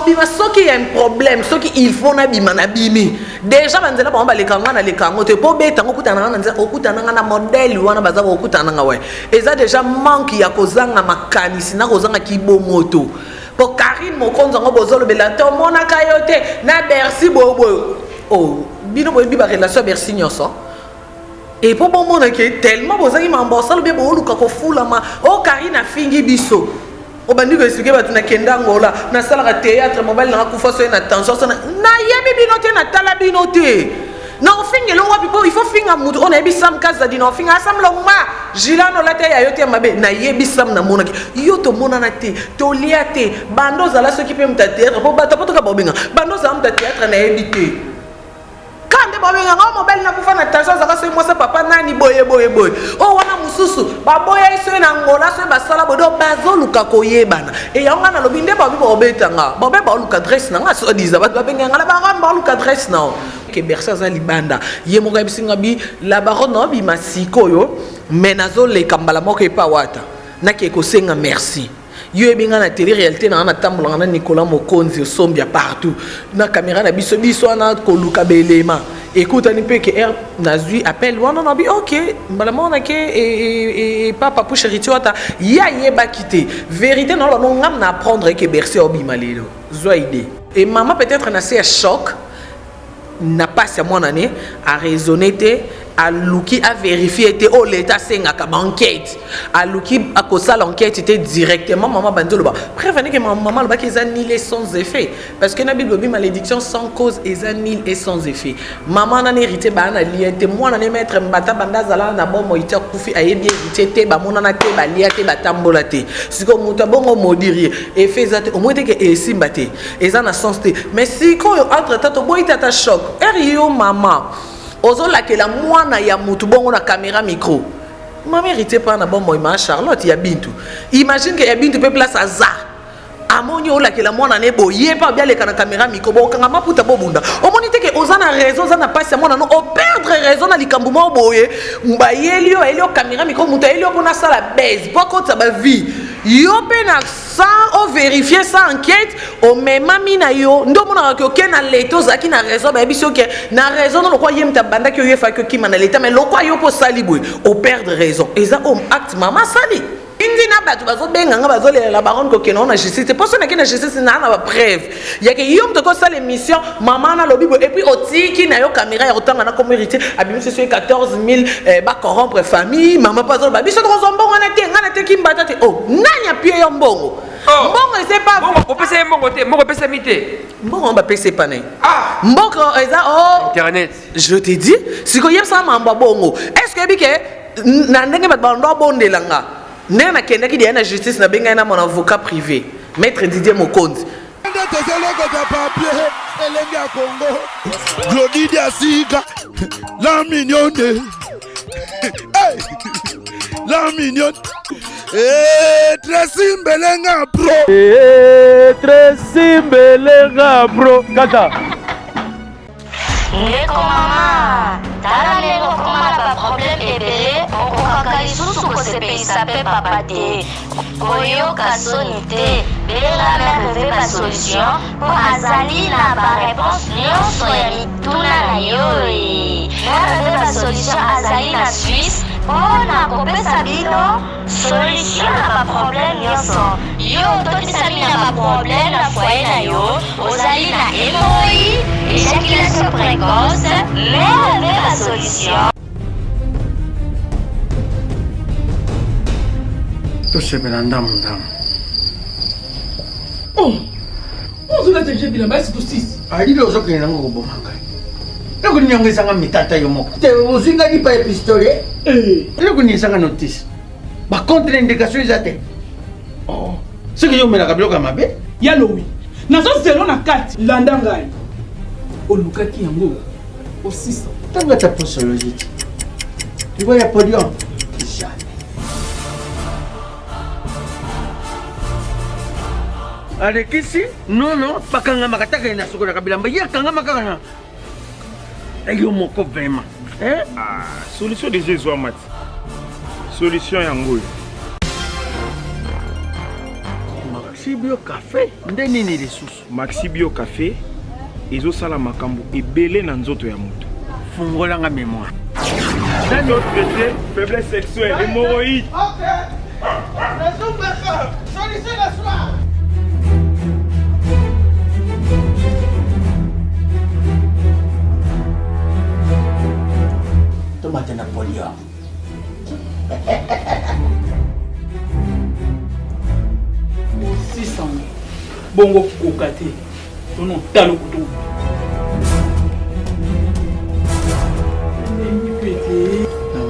bima soki y a un problème soki il faut na bima na bimi déjà banzela ba ba lekanga na lekango te po beta ngokutana na nzela okutana na modèle wana baza okutana nga we eza déjà manque ya kozanga makanisi na kozanga kibomoto po Karine Mokonzo ngo bozolo belato mona kayote na Bercy bobo oh bino boyebi ba relation Bercy nyoso et pour bon monde qui est tellement bozangi mambosa le bebo luka ko fulama o Karine afingi biso o bandi ko expliquer ba tuna kenda ngola na sala ka théâtre mobile na kufa so na tension so na yebi binote na tala binote na ofingi lo wapi po il faut finga mutu on yebi sam kaza dino finga sam lo ma jilano la te ya yote mabe na yebi sam na mona yo to mona na te to liate bando za la so ki pe mta théâtre po ba to ka bobenga bando za mta théâtre na yebi te kande babenga ngo mobile na kufa na tension za ka so mo sa papa nani boye o wana mususu ba boye iso na ngola so ba sala bodo bazo luka koyebana e yanga na lobinde ba bibo obetanga ba be ba luka dress na nga so diza ba benga ngala ba ngamba luka dress na ke bersa za libanda ye mo ga bisinga bi la baronne no bi masiko yo menazo le kambala moko epa wata na ke ko senga merci yo ebinga na télé réalité na tambola na Nicolas Mokonzi sombia partout na caméra na biso na koluka belema écoute ani pe que er nazui appelle wana na bi OK mbala mona ke et papa pour chéri tuata ya yeba quitter vérité non non ngam na apprendre que Bercy obima lelo zo idée et maman peut-être na c'est choc n'a pas à mon année à raisonner à Luki a vérifié oh l'état c'est une enquête à Luki à cause de l'enquête était directement maman bandolo ba prévenez que maman le bac est annulé sans effet parce que nabi gobi malédiction sans cause est annulé et sans effet maman n'a hérité ba na lié moi n'a mettre mbata banda zala na bon moïta kufi aye bien hérité te ba mona na te ba liate ba tambola te siko muta bongo modirier et faisate au moins que et simbate et ça na sens te mais si quand entre tato boïta ta choc erio maman ozola ke la mwana ya mutu bongo na caméra micro ma mérité pas na bon moi Charlotte ya bintu imagine que ya bintu pe place aza amoni ola ke la mwana ne boye pa bien le kana caméra micro bo kanga maputa bobunda omoni te ke ozana raison za na passe mwana no o perdre raison na likambu mo boye mbayeli yo elio caméra micro muta elio pona sala baise boko ta ba vie yo pe na sans o vérifier sa enquête o mema mina yo ndo mona ko ke na leto zaki na raison ba biso ke na raison no kwa yem ta banda ke yo fa ke kima na leta mais lo kwa yo po sali boy o perdre raison et ça o acte mama sali indi na batu bazo benga nga bazo la baronne ko ke non na justice c'est pas ça na ke na justice na na preuve ya ke yom to ko sala émission maman na lobi et puis o tiki na yo caméra ya otanga na communauté abimi c'est 14000 ba corrompre famille maman pas ba biso to zombongo na te kimbata te oh nanya pie yo mbongo mbongo c'est pas mbongo ko pesa mbongo te mbongo pesa mité mbongo ba pesa pas né mbongo eza internet je te dis siko yem sa mamba bongo est-ce que bike na ndenge ba ndo bondelanga nena kenda ki na justice na benga na mon avocat privé maître Didier Mokonzi Glodidi Asika la mignonne la mignonne très simbelenga bro kata Ndeko mama, tala lelo koma na problème ebele, okokaka lisusu kosepelisa pe papa te. Koyoka soni te, benga merve ba solution, po azali na ba réponse nyonso ya mituna na yo. Merve ba solution azali na Suisse, mpona kopesa bino solution na ba problème nyonso. Yo totisa bino na ba problème na foyer na yo, ozali na hémorroïde, éjaculation précoce, mais la solution. Tout se belanda mundam. Oh, on se l'a déjà dit là-bas, c'est tout six. Ali lo zoki na ngo bomanga. Loko nyongeza nga mitata yo moko. Te uzinga di pa pistolet. Loko nyongeza notice. Ba contre indication izate. Oh, ce que yo mela kabilo kama be. Yalo oui. Nazo zelo na kati landa ngai. Olukaki yango au 600. Tanga ta posologie. Tu vois ya podium. Jamais. Avec ici, non, pas quand on m'a attaqué na soko na kabila mbaya quand on m'a kana. Ayo moko vraiment. Hein? Ah, solution de Jésus mat. Solution yango. Maxi Bio Café nde nini lisusu? Maxi Bio Café ezosala makambo ebele na nzoto ya moto. Fungolanga mémoire. Nani traité faiblesse sexuelle, hémorroïde. Ok. Solution la soir. Tomate Napoléon. Bongo kokate. Tono talo kutu.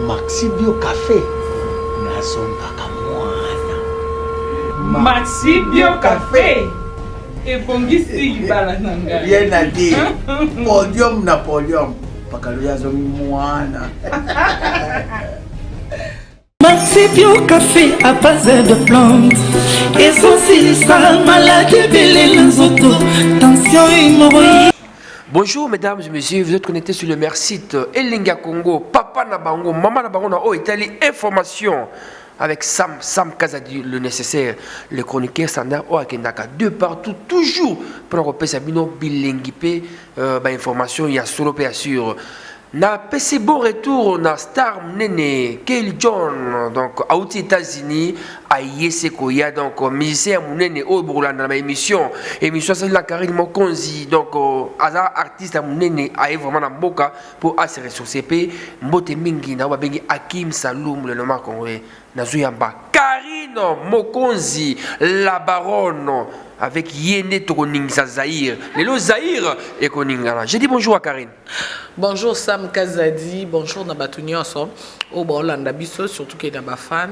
Maxi Bio Café. Nazongaka mwana. Maxi Bio Café. Ebongisi libala nanga. Bien à dire. Podium Napoléon. Pakaluya zongi mwana. Maxi Bio Café à base de plantes. Essentiel, maladie, belle, les tension, hémorroïde. Bonjour mesdames et messieurs, vous êtes connectés sur le meilleur site Elinga Congo, Papa Nabango, Maman Nabango na Italie, information avec Sam Kazadi, le nécessaire, le chroniqueur standard au Akendaka, de partout, toujours pour repérer Sabino Bilingipe, information, il y a solo bien sûr. Na PC bon retour na star nene Kelly John donc aux États-Unis à Yesekoya donc musicien nene au Burlanda na émission c'est la Karine Mokonzi donc aza artiste nene a vraiment na boka pour assurer sur CP mbote mingi na babengi Hakim Saloum le nom congolais na Zuyamba Karine Mokonzi la baronne avec Yene Tokoningza Zahir. Lelo Zahir et Koningala. J'ai dit bonjour à Karine. Bonjour Sam Kazadi, bonjour Nabatuni ensemble. Au Bolanda Bisso, surtout qu'il y a des fans,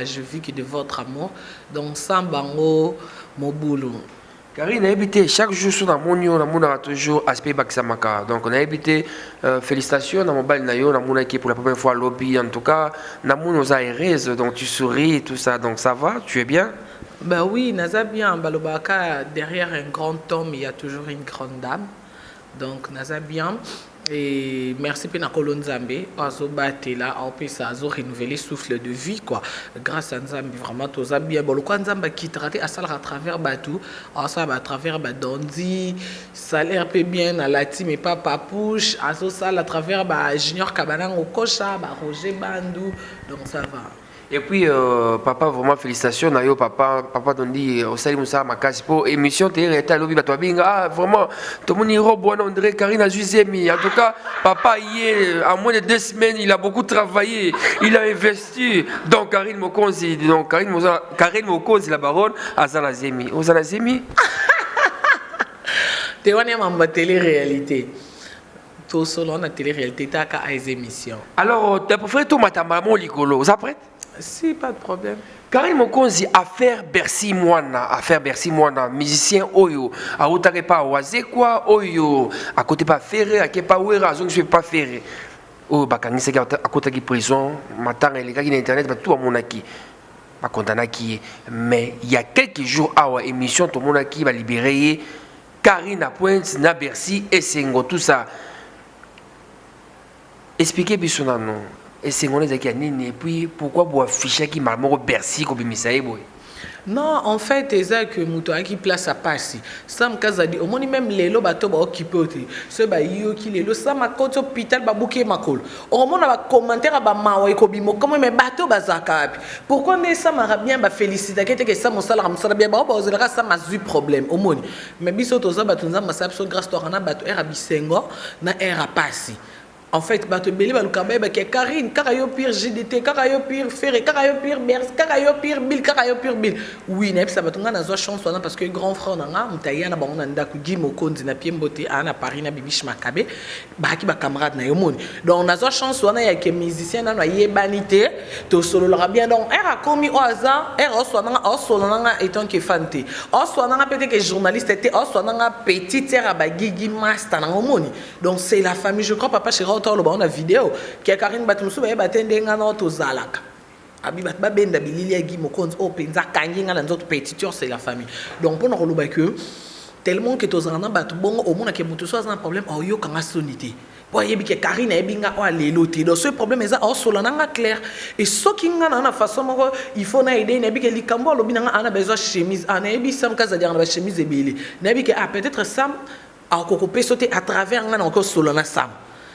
je vis que de votre amour. Donc Sam Bango, Moboulou. Karine a habité chaque jour sur la monio, on a toujours aspect Baksamaka. Donc on a habité félicitations dans mon bal nayo, on a qui pour la première fois lobby en tout cas, on a nos aérés, donc tu souris et tout ça, donc ça va, tu es bien? Ben oui, Naza bien, Balobaka, derrière un grand homme, il y a toujours une grande dame. Donc Naza bien. Et merci pour Nakolo Nzambe, Azo Batela, Azo renouveler souffle de vie quoi. Grâce à Nzambe vraiment tout ça bien. Bon le quoi Nzambe qui traite à ça à travers Batou, à travers Badondi, salaire peu bien à la team et pas papouche, Azo ça à travers Junior Kabanan au Kocha, Roger Bandou, donc ça va. Et puis, papa, vraiment félicitations. Nayo, papa Dondi, au salut Moussa, ma casse pour émission, t'es rété à l'objet, ah, vraiment, tout le monde est robe, on dirait Karine a juste mis. En tout cas, papa, hier, en moins de 2 semaines, il a beaucoup travaillé, il a investi. Donc, Karine Mokonzi, la baronne, à Zalazemi. Au Zalazemi? T'es en télé-réalité. Tout seul, on a télé-réalité, t'as qu'à les émissions. Alors, t'as préféré tout ma maman, Licolo, vous êtes prête? Si, pas de problème. Karine Mokonzi, affaire Bercy Moana, musicien Oyo, à Otarepa, Oazé quoi, Oyo, à côté pas ferré, à côté pas ouera, je ne suis pas ferré. Oh, Bakani, c'est à côté de prison, matin, les gars qui n'internet, tout à mon acquis. Pas condamné qui mais il y a quelques jours, à émission, tout le monde qui va libérer Karine à Pointe, na Bercy et Sengo, tout ça. Expliquez bien son nom. Et c'est mon et puis pourquoi vous affichez qui m'a Bercy comme Misaï boy. Non, en fait, c'est que Moutoua qui place à passer. Sam Kazadi, au moins même les lots bateaux occupés. Ce baillot qui les lots, ça m'a côté hôpital babouké ma colle. Au moins on a commentaire à Bamawa et Kobimo, comment mes bateaux bazaka. Pourquoi mais ça m'a bien félicité que ça mon salaire me bien bah on dira ça m'a eu problème au moins. Mais biso to ça batunza ma sabso grâce to rana bateau era bisengo na era passer. En fait, bateau belé ba lukabé que Karine, Karayo pire GDT, Karayo pire Ferré, Karayo pire Bers, Karayo pire Bill, Karayo pire Bill. Oui, n'est ça batunga na zo chance parce que grand frère nanga mutaya na bango nda ku Gimo Konzi na Piembote ana Paris na Bibish Makabe, ba ki ba camarade na yomoni. Donc na zo chance wana ya que musicien na yebanité, to solo la bien donc era commis au hasard, era so nanga étant que fanté. O so nanga peut-être que journaliste était, o so nanga petite era ba gigi master na yomoni. Donc c'est la famille, je crois papa chéri on a vidéo qui a Karine Batumsu ba batende ngana to zalaka abi bat ba benda bilili ya Guy Mokonzi o penza kangi ngana nzoto petition c'est la famille donc pour nous que tellement que to zana bat bon au monde que mutu so un problème o yo kanga sonité po yebi ke Karine ebinga o lelo te donc ce problème eza o solo nanga clair et ce qui ngana na façon moko il faut na aider na bi ke likambo lobi nanga ana besoin chemise ana ebi Sam Kazadi ana ba chemise ebele na bi ke peut-être Sam a kokopé sauter à travers ngana encore solo na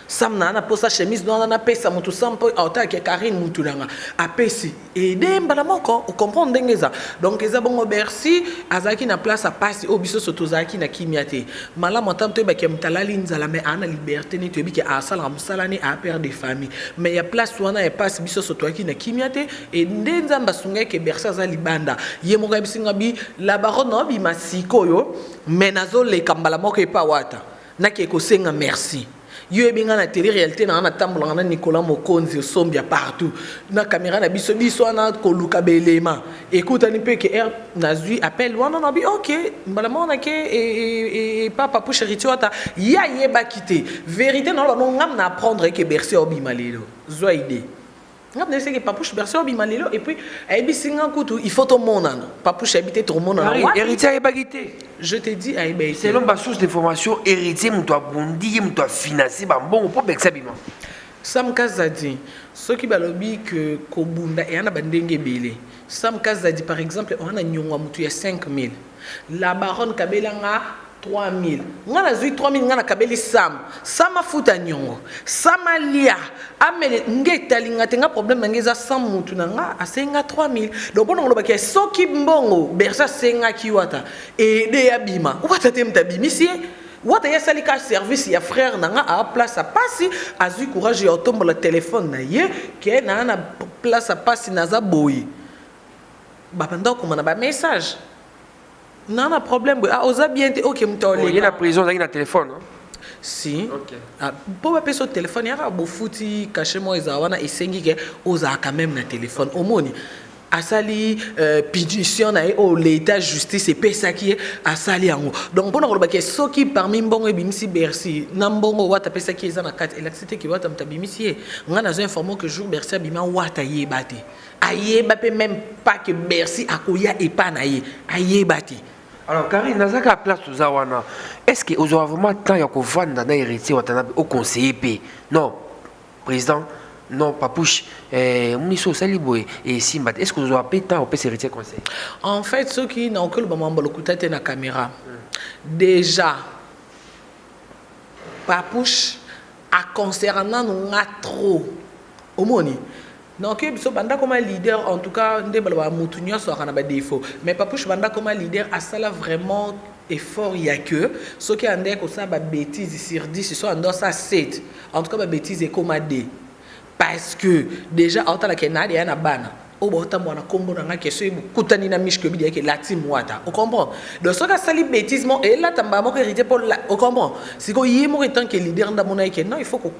Sam na posa chemise non na pesa mutu Sam po auta ke Karine mutu nanga apesi et dembala moko o comprendre ndengeza donc eza bongo Bercy azaki na place à passer au biso sotozaki na kimiate mala montam to ba ke mtalali nzala mais ana liberté ni to bi ke asala musala ni a père de famille mais ya place wana e passe biso sotozaki na kimiate et ndenza mbasunga ke Bercy za libanda ye mo bisinga bi la baronne no bi masikoyo mais nazo le kambala moko e pa wata na ke ko senga merci. Yo ebinga na télé réalité na tambola na Nicolas Mokonzi sombia partout na caméra na biso na koluka belema écoute ani pe que er nazui appelle wana na bi OK mbala na ke et papa pour charité ata ya yeba quitter vérité non ngam na apprendre que Bercy obima lelo zo idée ngam na que papa Bercy obima lelo et puis ebi singa kutu il faut tout monde papa habiter tout le monde héritier yeba quitter. Je te dis, selon ma source d'information, héritier, tu dois bondir, tu dois financer, bon, pour Bexabima. Sam Kazadi, ceux qui balobi que Kobunda et Anna Bandenge Bele. Sam Kazadi, par exemple, on a nyonga mutu ya 5 000. La baronne Kabelanga 3 000. On a 3 000, on a Kabeli Sam. Sam a foutu nyongo. Sam a lia. Amele ngeta linga tenga problème ngeza Sam mutu nanga asenga 3 000. Donc on a que soki mbongo bersa senga kiwata et de abima. Wata temta bimisie. Wata ya salika service ya frère nanga a place à passer azu courage ya tombe le téléphone na ye ke na place à passer naza boyi. Ba pendant comme on a ba message. Non, pas problème. Ah, osa bien, ok, m'tolé. Il y a la prison, il y a un téléphone. Si. Ok. Pour passer au téléphone, il y a un fouti caché moi izawana et sengi que osa quand même na téléphone. Au moni. Asali pétition na au l'état justice et pesa qui asali ango. Donc pour nous que ceux qui parmi mbongo et bimisi Bercy, nambongo wata pesa qui est na 4 électricité qui wata mtabimisi. On a informé que jour Bercy bima wata yebate. Ayebate même pas que Bercy akoya et pas naye. Ayebate. Alors, Karine, dans la place de Zawana, est-ce que vous avez vraiment temps de vendre dans héritier au conseiller? Non, président, non, papouche, Muniso Saliboué et Simbat, est-ce que vous avez temps au héritier conseil? En fait, ceux qui n'ont que le moment de l'écouter la caméra, déjà, papouche, à concernant nous, trop, au moni. Donc, banda comme leader, en tout cas, Moutunia sera un défaut. Mais Papouche Banda comme leader, a ça là vraiment effort, il y a que ceux qui ont dit que ça, bêtise sur 10, ce soit en ça 7. En tout cas, bêtise est comme D. Parce que déjà, en tant que Canadien, il y a un ban. Au bota mwana kombo na question kutani na miche que bi que la team wata on comprend donc ce que ça li bêtise mon et là tamba mo hérité pour on comprend si ko yimo étant que leader ndamona que non il faut ko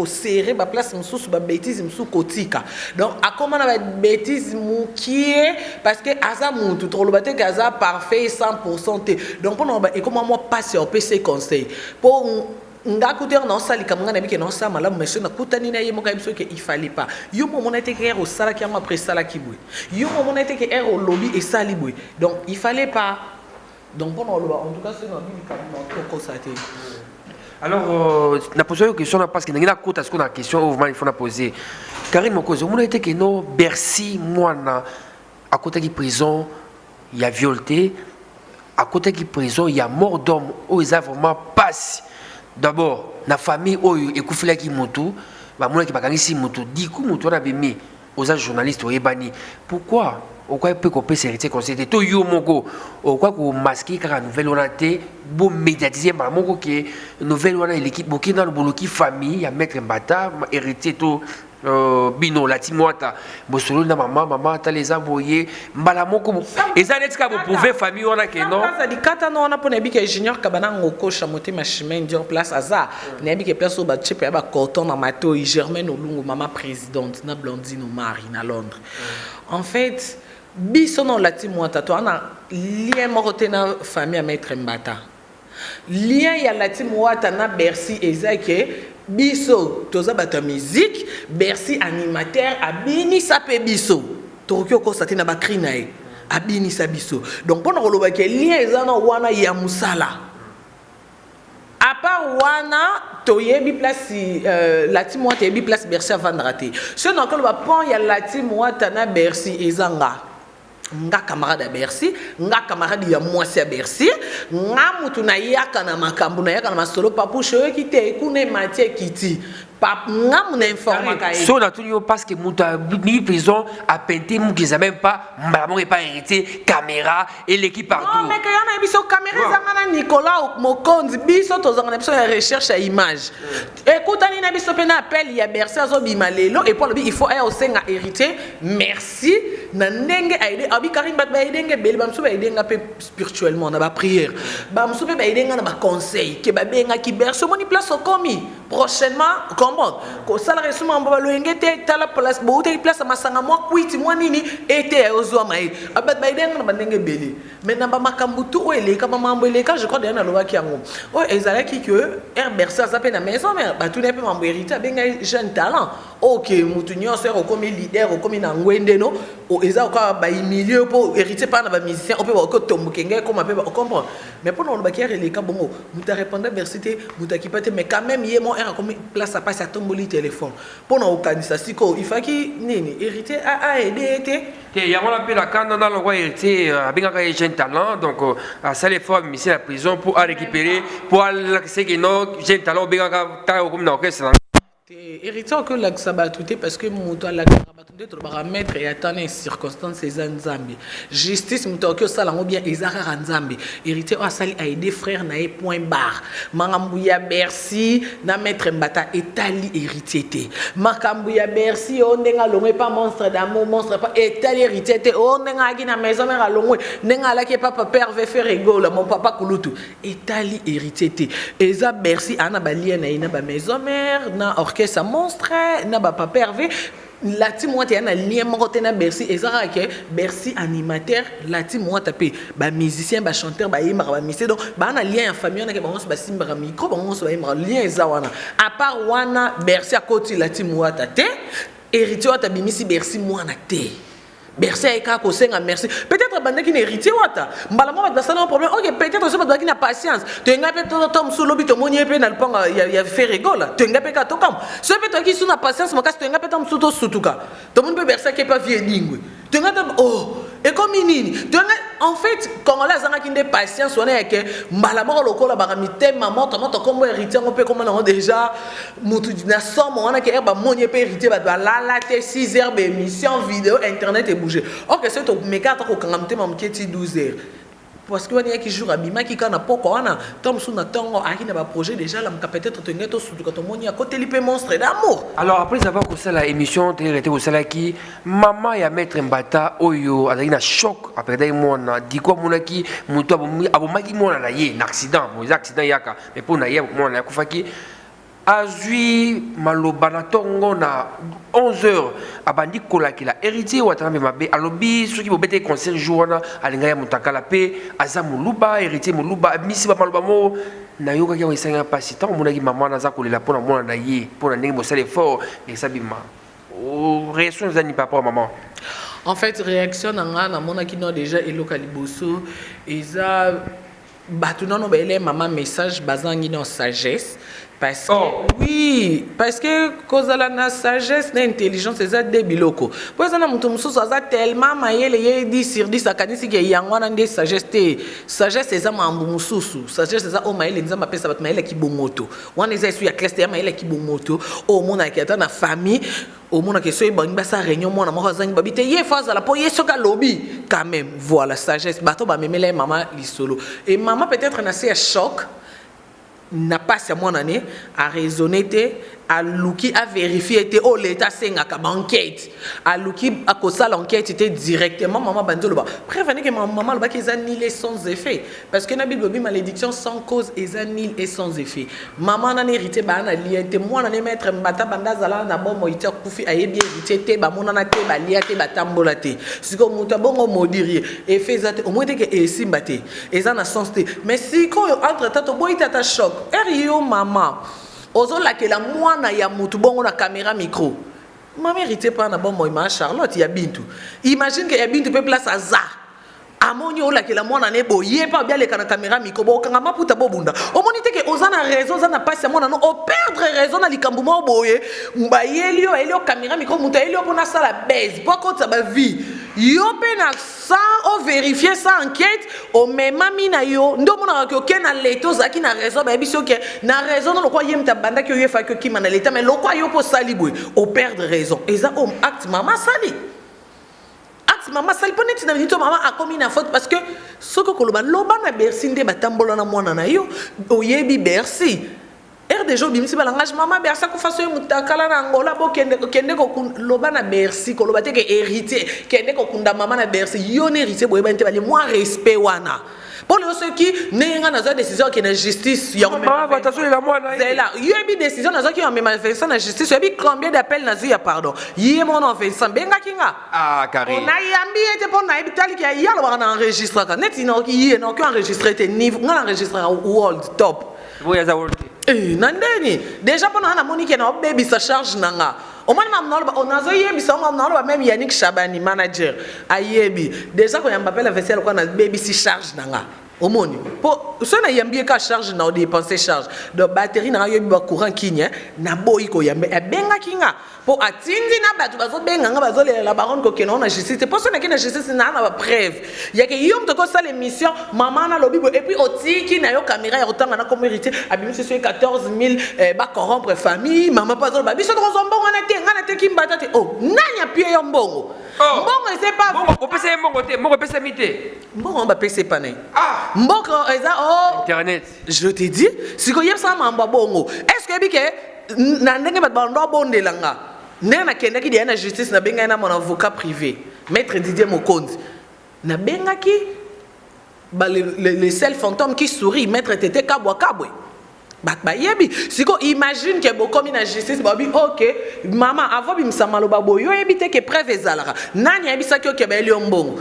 serrer ba place msusu ba bêtise msusu kotika donc a comment na ba bêtise mu qui est parce que aza muntu trop le baté aza parfait 100% donc pour et comment moi passer au PC conseil pour ngakuter non sali kamanga na bike non sa malamu monsieur na kutani na yemo kaimso ke il fallait pas yo mo mona te ke ro sala ki après sala ki bwe yo mo mona te ke ro lobby et sali bwe donc il fallait pas donc pour nous en tout cas c'est dans bibi kamanga ko saté. Alors na poser une question parce que na kota ce qu'on a question vraiment il faut la poser Karine Mokozo mona te ke no Bercy mwana à côté de prison il y a violté à côté de prison il y a mort d'homme où ils a vraiment passe. D'abord, la famille oyo ekufela ki moto, ba mona ki bakangisi moto, diku moto na bimi aux journalistes oyebani. Pourquoi? Pourquoi peut qu'on peut s'hériter comme c'était to yo moko? Pourquoi qu'on masquer car nouvelle on a été bon médiatiser par moko qui nouvelle on a l'équipe bokina le boloki famille ya mettre mbata hérité to bino la timwata bosolo na mama ta les envoyer mbala moko eza netika bo prouver famille on a que non ça dit kata non on a pour nebi que junior kabana ngoko chamoté machimen dur place aza nebi que place au ba chip ya ba coton na mato Germaine Olungu maman présidente na Blondine Mari na Londres. En fait biso non la timwata to ana lien moroté na famille à mettre mbata lien ya la timwata na Bercy ezake biso toza bata musique Bercy animateur abini sape biso tokyo ko satina ba krinae abini sa biso donc pona koloba ke lien ezana wana ya musala a part wana toyebi place lati moi toyebi place Bercy avandra te so na kolo ba pont ya lati moi tana Bercy ezanga nga camarade à Bercy nga camarade ya mwasi à Bercy nga mutu na yaka na makambu na yaka na masolo papushe kite kune matie kiti pap nga muna informa ka so na tout parce que muta ni prison a peinté mu qu'ils a même pas maman est pas hérité caméra et l'équipe partout non mais kaya na biso caméra zanga na Nicolas Mokonzi biso tozanga na biso ya recherche à image écoute ani na biso pe na appel ya Bercy azo bimalelo et pour le il faut au senga hérité merci na ndenge aider abi Karim bat ba aider nge beli ba mso ba aider nga pe spirituellement na ba prière ba mso pe ba aider nga na ba conseil ke ba benga ki Bercy moni place au komi prochainement comment ko sala resuma mbaba lo ngete tala place bo te place masanga moi kwiti moi nini ete ozwa mai abat ba aider nga na ba ndenge beli mais na ba makambutu o ele ka mambo ele ka je crois derrière na loba ki yango o ezala ki que Bercy ça pe na maison mais ba tout ne pe mambo hérité benga jeune talent OK mutu nyonso ko comme leader ko comme na ngwende no o eza ko ba milieu pour hériter par na ba musicien on peut ko tombukenge comme peut comprendre mais pour nous ba ki ele ka bongo muta répondre Bercy te muta ki pate mais quand même yé mon era comme place à passer à tomboli téléphone pour nous kanisa siko il faut ki nini hériter a aider te il y a on appelle la canada le roi hérité avec un jeune talent donc à ça les fois misé la prison pour récupérer pour c'est que non jeune talent bien ta comme na orchestre hérité que la sabatouté parce que muto la sabatouté to ba mettre et attendre circonstances ces nzambi justice muto que ça lango bien ezara nzambi hérité o sali a aider frère na point barre makambu ya Bercy na maître mbata etali hérité te makambu ya Bercy o ndenga longwe pas monstre d'amour monstre pas etali hérité te o ndenga aki na maison mère longwe ndenga la ki papa père veut faire rigole mon papa kulutu etali hérité te eza Bercy ana ba lien na ina ba maison mère na que ça monstre n'a pas pervé la team moi t'es un lien monté na Bercy et ça que Bercy animateur la team moi tapé ba musicien ba chanteur ba yima ba musicien donc ba na lien en famille on a que bon ba simba micro bon so ba yima lien za wana à part wana Bercy à côté la team moi taté héritier ta bimisi Bercy moi na té Bercy eka ko senga merci peut-être bande qui héritier wata mbala mo ba ça un problème OK peut-être so ba qui na patience tu nga pe to solo bito moni pe na le panga ya fait rigole tu nga pe ka to kam so pe to qui sous na patience mo ka tu nga pe tam suto sutuka to mon pe Bercy qui pas vie ningwe tu nga oh et comme nini en fait quand on a zanga qui de patience on est que mbala mo lokola ba mi tema moto comme héritier on peut comme on déjà mutu na somme on a que ba moni pe héritier ba la 6 heures d'émission vidéo internet et bouger OK c'est to meka to ko kangamte mamketi 12 heures parce que on y a qui jour abima qui kana poko wana tom sou na tongo aki na ba projet déjà la peut-être to ngeto sou to moni à côté lipe monstre d'amour alors après avoir que ça la émission était au sala qui maman ya maître mbata oyo azali na choc après dai mona diko monaki muto abomaki mona na ye na accident mo accident yaka mais pour na ye mona kufaki azui maloba na tongo na 11h abandi kolakila héritier watambe mabe alobi soki bobete concert journa alinga ya mutakala pe aza muluba héritier muluba misi ba maloba mo na yoka ki oisanga pasi tant mona ki maman naza kolela pona mona na ye pona ndenge mosale fort et sabima o réaction zani papa maman en fait réaction na mona ki no déjà elokali boso eza batu non bele maman message bazangi no sagesse parce que oui parce que cause la sagesse na intelligence c'est des biloko pour ça na mutu mususu aza tellement mayele ye 10 sur 10 akanisi ke yango na ndé sagesse te sagesse eza mambu mususu sagesse eza o mayele nzamba pesa bat mayele ki bongoto wana eza su ya classe ya mayele ki bongoto o mona ki ata na famille au monde que soit bon ça réunion moi na mo zangi babite ye faza la po ye soka lobby quand même voilà sagesse bato ba memele maman lisolo et maman peut-être na c'est choc n'a pas sa mon année à raisonner à Luki à vérifier oh l'état c'est nga enquête à Luki à cause l'enquête était directement maman bandolo ba prévenir que maman le ba qu'ils annulent sans effet parce que na bible bi malédiction sans cause et annule et sans effet maman na hérité ba na lien te moi na mettre mbata bandazala na bon moïta kufi aye bien hérité te ba mona na te ba lia te ba tambola te siko muta bongo modirier et faisate au moins que et simbate et ça na sens te mais si quand entre tato boy tata choc erio maman ozo la que la mwana ya mutu bongo na caméra micro ma mérité pas na bon moi Charlotte ya bintu imagine que ya bintu peut place à za amoni olakela mwana ne boye pa bien leka na caméra micro bokanga maputa bobunda omoni te ke ozana raison ozana passe ya mwana no o perdre raison na likambo mo boye mbayeli yo elio caméra micro muta elio pona sala baise poko ta ba vie yo pe na sans o vérifier sa enquête o mema mina yo ndo mona ko ke na leto zaki na raison ba biso ke na raison no ko yem ta banda ke yo fa ke ki mana leta mais lo ko yo po sali boye o perdre raison eza o acte mama sali maman sali pone tina minito maman a commis une faute parce que ce que koloba loba na Bercy nde batambola na mwana na yo oyebi Bercy RDJ bimisi balangage maman Bercy ko faso yo mutakala na Angola bo kende ko loba na Bercy koloba te ke héritier kende ko kunda maman na Bercy yo ne héritier boyeba nte bali moi respect wana pour ceux qui n'ont pas décision qui est la justice, il y a une décision qui est la justice. Il y a combien d'appels nazi à pardon. Il y a mon enfant, benga kinga. Ah, carré. On a yambi et pour na ibitali qui a y a le enregistré. Net il n'a aucun enregistré niveau, on a enregistré world top. Oui, il y a world. Nandeni. Déjà pendant la Monique na baby sa charge nanga. On a yebi ça on même Yannick Chabani manager ayebi déjà quand on m'appelle la vaisselle quand on a baby si charge nanga omoni pour ça na yambi ka charge na dépenser charge de batterie na yebi ba courant kinya na boy ko yambe benga kinga pour atindi na batu bazo benga nga bazo la baronne ko kena on a justice pour ça na kena justice na na preuve ya ke yom to ko ça l'émission maman na lobi et puis otiki na yo caméra ya otanga na comme héritier abimi c'est 14000 ba corrompre famille maman pas zo ba biso to zombo ngana te ngana te kimbata te oh nanya pie yo mbongo mbongo c'est pas mbongo pesa mbongo te mbongo pesa mité mbongo ba pesa pané ah mbongo eza oh internet je te dis si ko yebsa mamba bongo est-ce que bike na ndenge ba bando bondelanga ndenge na kenda ki na justice na benga na mon avocat privé maître Didier Mokondi na benga ki ba les seuls fantômes qui sourit maître Tete Kabwa Kabwe ba yebi siko imagine que bokomi na justice ba bi OK maman avant bimsa maloba boyo ebite ke preuve ezalaka nani ebisa ki OK ba eli mbongo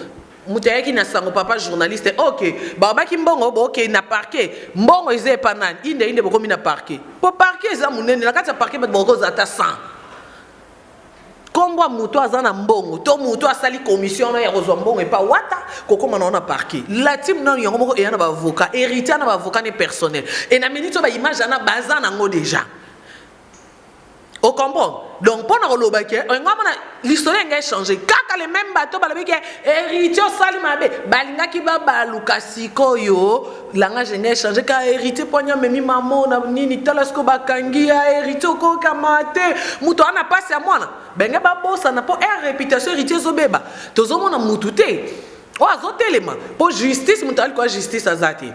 mutaya ki na sango papa journaliste OK baba ki mbongo bo OK na parquet mbongo eze panani inde bokomi na parquet po parquet za munene na kati ya parquet ba boko za ta 100 kombo muto azana mbongo to muto asali commission na ya kozwa mbongo epa wata kokoma na parquet la team na yango moko eyana ba avocat héritier na ba avocat ne personnel et na minute ba image na bazana ngo déjà au comprend donc pendant le baquet on a l'histoire a changé kaka les mêmes bateaux ba que héritier sali mabe balinga ki ba baluka sikoyo langage a changé ka héritier ponya memi mamo na nini talasko bakangi ya héritier ko kamate muto ana passe à moi benga ba bossa na po réputation héritier zobeba tozomona mutu te o azotelema po justice muto ali ko justice azati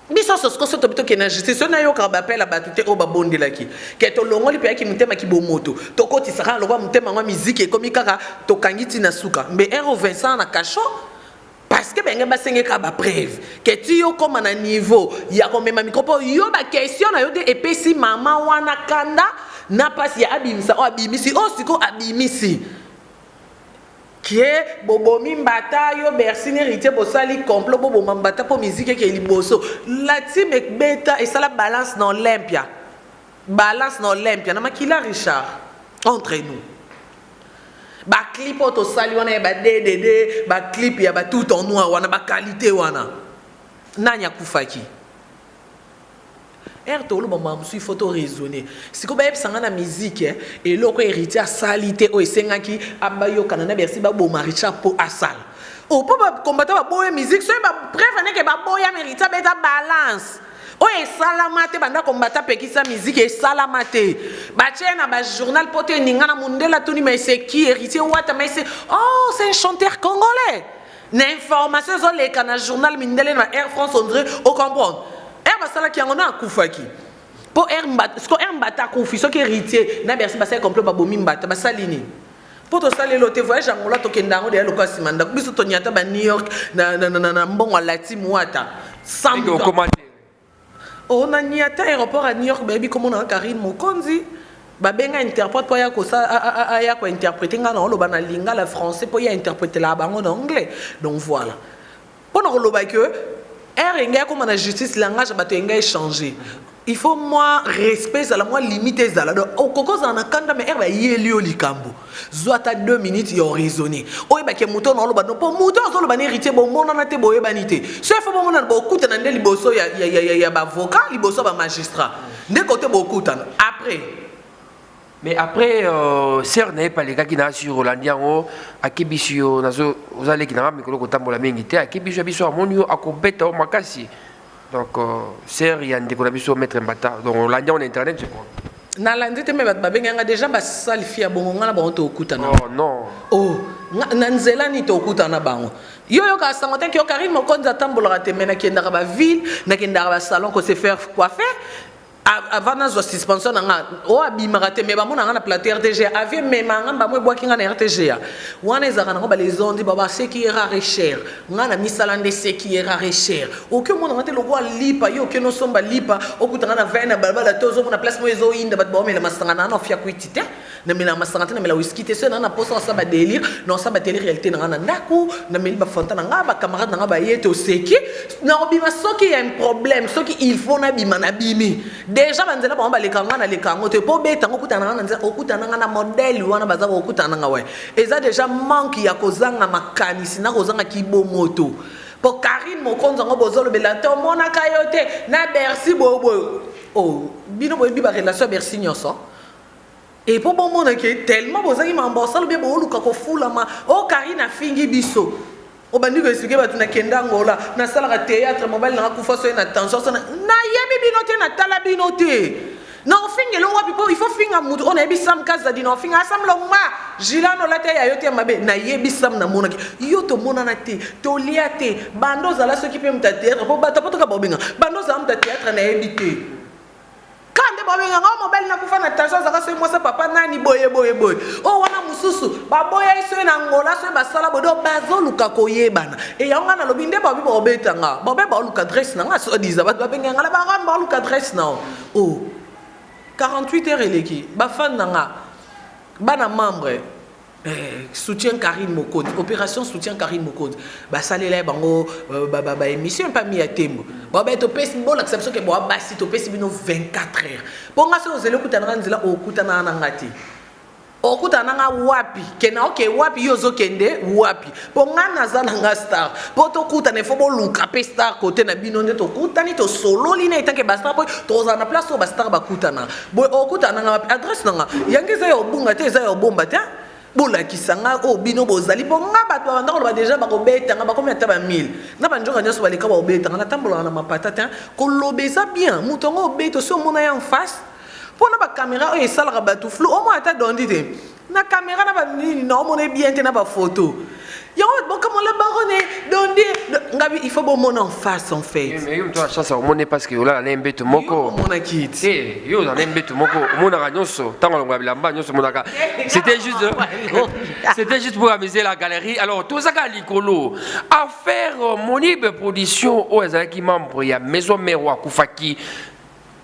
biso sosko soto bito ke na justice na yo ka ba appel abatute o ba bondelaki ke to longoli pe ki mutema ki bomoto to koti saka lo ba mutema ngwa musique e komi kaka to kangiti na suka mbe ero Vincent na kacho parce que benga ba senge ka ba preuve ke ti yo koma na niveau ya ko mema micro yo ba question na yo de epesi mama wana kanda na pasi ya abimisa o abimisi o siko abimisi que bobomi mbata yo Bercy héritier bosali complot bobo mbata po musique ke liboso la team beta et ça la balance dans l'Olympia na makila Richard entre nous ba clip auto sali wana ba DDD ba clip ya ba tout en noir wana ba qualité wana nanya kufaki tolo ba mamsu photo raisonner siko ba yebsanga na musique et loko héritier salité o esengaki abayo kanana Bercy ba bo maricha po asal o po ba combattre ba boye musique so ba préféré que ba boya héritier beta balance o esalamate banda combattre pekisa musique esalamate ba tchena ba journal pote ninga na mundela tuni mais c'est qui héritier wata mais c'est oh c'est un chanteur congolais n'information sur les canaux journal mindele na Air France on dirait au comprendre basala ki ngona akufaki po mbata sko mbata kufi so ke héritier na Bercy basala complot ba bomi mbata basalini po to salelo te voyage ngola to kendango de lokwa simanda biso to nyata ba New York na mbongo la team wata sans commenter on a nyata aéroport à New York baby comme on a Karine Mokonzi ba benga interprète po ya ko sa ya ko interpréter ngana lo bana lingala français po ya interpréter la bango en anglais donc voilà pendant lo ba que R inga comme la justice langage bato inga échanger il faut moi respect ça la moi limiter ça là donc au coco ça na kanda mais herba yeli o likambo zoata 2 minutes yo raisonner o ba ke muto na lo ba no po muto zo lo ba héritier bon mona na te boye banité so il faut bon mona bo kuta na ndeli boso ya ba avocat liboso ba magistrat de côté bo kuta après. Mais après, sœur n'est pas les gars qui n'a sur Rolandiango, à Kibisio, vous allez qui n'a pas mis le côté de la mingité, à Kibisio, à Monio, à Kobeta, au Makasi. Donc, sœur, il y a un décollabisio mettre un bâtard. Donc, Rolandiango, internet, je crois. Nalandi te me babenganga déjà ba salifia bongo ngala ba to okutana. Oh non. Oh, nanzela ni to okutana bango. Yo ka sangote ki yo Karim Mokonza tambola te mena ki ndaka ba ville, na ki ndaka ba salon ko se faire coiffer. Avant na zo suspension nga o abimaka te me ba mona nga na plateau RTG avait même nga ba mo boaki nga na RTG ya wana ezaka ngo ba les ondes ba ce qui est rare et cher nga na misala nde ce qui est rare et cher o ke mona ngate lokwa lipa yo ke no somba lipa o kutanga na vena balbala tozo mona place mo ezo inda bat ba mela masanga na no fia kuitite na mela masanga na mela whisky te so na posa sa ba délire non sa ba délire réalité na nga ndaku na meli ba fontana nga ba camarade na nga ba yete o seki na obima soki y a un problème soki il faut na bima na bimi. Déjà banzela ba les kanga na les kango te po beta ngokutana na nzela okutana na modèle wana baza okutana nga we eza déjà manque ya kozanga makanisi na kozanga kibomoto po Karine Mokonza ngo bozolo belate mona kayote na Bercy bobo oh bino boyebi ba relation Bercy nyoso et po bon mona ke tellement bozangi mambosalo be bo luka ko fula ma o Karine afingi biso o bandi ko expliquer batu na kenda ngola na sala ka théâtre mobile na kufa so na tension so na yebi binote na tala binote na ofinge lo wapi po il faut finga mutu on yebi sam kaza di na ofinga sam lo ma jilano la te ya yote mabe na yebi sam na mona ki yo to mona na te to liate bando za la so ki pe mta théâtre po bata poto ka bobenga bando za mta théâtre na yebi te kande bobenga ngo mobile na kufa na tension za ka so mo sa papa nani boye o wana mususu ba boye so na ngola so ba sala bodo bazo luka koyebana e yanga na lobinde ba bi ba obetanga ba be ba luka dress na nga so diza ba benga ngala ba ramba luka dress na oh 48 heures eleki ba fan nga bana membre soutien Karine Mokonza opération soutien Karine Mokonza ba salela bango ba émission pas mi ya tembo ba to pesi bon acception ke bo basi to pesi bino 24 heures bonga so zelo kutana nzela okutana na ngati okutana nga wapi kena okay wapi yozo kende wapi bonga nazana nga star poto kutana fo bo luka pe star côté na bino nde to kutani to solo lina itanke ba star boy to za na place o ba star ba kutana boy okutana nga adresse nga yangeza yo bunga te za yo bomba te bola kisanga o bino bozali bonga bato ba ndako ba déjà ba ko beta nga ba ko meta ba 1000 na ba njonga nyoso ba leka ba obeta nga tambola na mapata te ko lobeza bien mutongo obeto so mona ya en face pour na ba caméra o esala ba tout flou au moins ata dondi te na caméra na ba nini na mona bien te na ba photo yo bon comme la baronne dondi ngabi il faut bon mon en face en fait mais yo toi chance au monde parce que là na mbeto moko mona kit yo na mbeto moko mona ga nyonso tango ngwa bilamba nyonso mona ka c'était juste pour amuser la galerie alors tout ça ka likolo à faire Monibe production au ezaki membre ya maison mère wa kufaki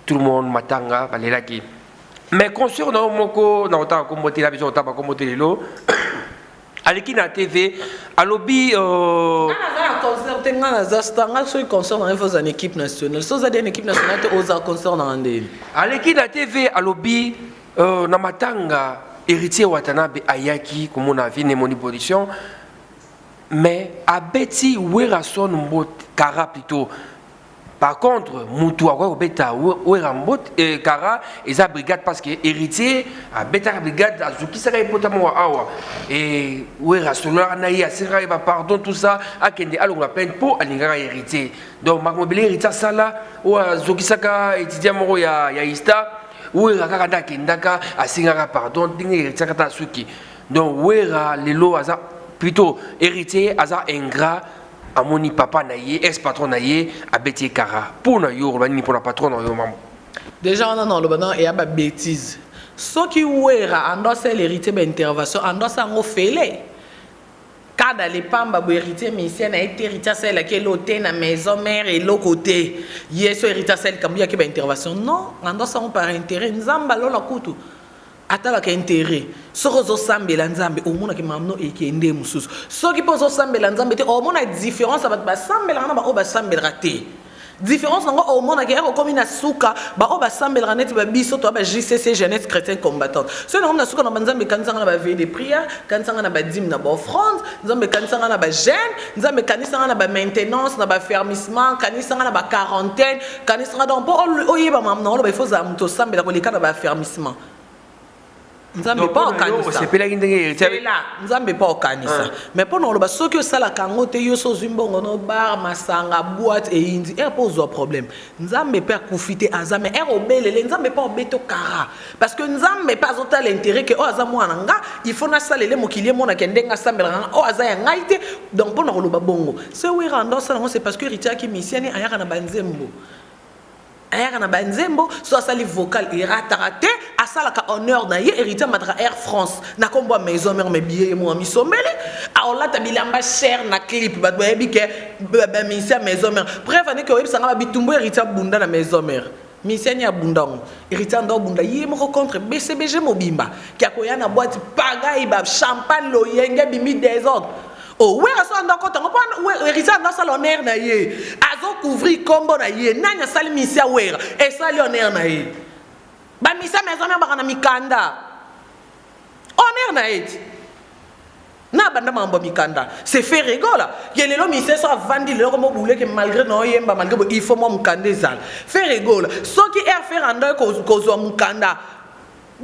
tout le monde matanga balelaki mais concernant moko na otaka kombote la biso otaka kombote lelo aleki na TV alobi concert te ngana za star nga so concert na info za équipe nationale so za une équipe nationale te oza concert na ndeni aleki na TV alobi na matanga héritier Watanabe ayaki komona vine moni production mais abeti werason mbot kara plutôt. Par contre, Moutou a beta Werambot et Kara et sa brigade parce que héritier a beta brigade à Zuki Sarai Potamo Awa et Wera Solar Naïa Sera pardon tout ça à Kende Alonga peine pour Alingara héritier. Donc Magmobile héritier Sala ou à Zuki Saka étudiant Moro ya Ista ou Rakada Kendaka à Singara pardon Ding héritier Kata Suki. Donc Wera Lelo Aza plutôt héritier Aza ingrat amoni papa naye ex patron naye abeti kara pour na yo bani pour la patron na yo maman déjà on a dans le banan et aba bêtise ce qui ouera ando c'est l'héritier ba intervention ando ça ngo fele kada les pamba bo héritier mais ici na été héritier c'est la quel hôtel na maison mère et l'autre côté yeso héritier c'est comme ya ke ba intervention non ando ça on par intérêt nzamba lo la kutu atala ka intérêt soko zo sambela nzambe omona ke mamno ekende mususu soki po zo sambela nzambe te omona différence ba sambela na ba o ba sambela te différence nango au monde qui est comme na suka ba o ba sambelra net ba biso to ba JCC jeunesse chrétien combattant so na suka na banzambe kanisa na ba veille de prière kanisa na ba dîme na ba offrande nzambe kanisa na ba jeûne nzambe kanisa na ba maintenance na ba fermissement kanisa na ba quarantaine kanisa donc pour oyeba mamna lo ba il faut za mto sambela ko le kana ba fermissement nzambe pas okanisa nzambe pas okanisa mais pour nous soki osala kango te yo so zimbongo no bar masanga boîte et indi er pose un problème nzambe pas kufite azame er obelele nzambe pas obeto kara parce que nzambe pas ota l'intérêt que o azamu ananga il faut na salele mokilie mona kendenga sambela o azaya ngaite donc pour nous bongo c'est oui rando ça c'est parce que ritia ki misiani ayaka na banzembo ayaka na banzembo so asali vocal iratarate asalaka honneur na ye héritier matra Air France na kombo maison mère mes billets moi mi sombele aolata bilamba cher na clip ba yebi ke ba misia maison mère bref ane ko yebisanga ba bitumbo héritier bunda na maison mère misia ni abundang héritier ndo bunda ye mo contre BCBG mobimba ki akoya na boîte pagaille ba champagne loyenge bimi désordre. Oh, oui, à son d'accord, on peut héritier dans sa l'honneur na ye. Azo couvrir combo na ye. Nanya sali misia wera. Et sali honneur na ye. Ba misia maison na bana mikanda. Honneur na ye. Na banda mambo mikanda. C'est fait rigola. Yele lo misia so avandi le comme boule que malgré no yemba malgré il faut mo mukande zal. Fait rigola. So qui er faire ando ko zo mukanda.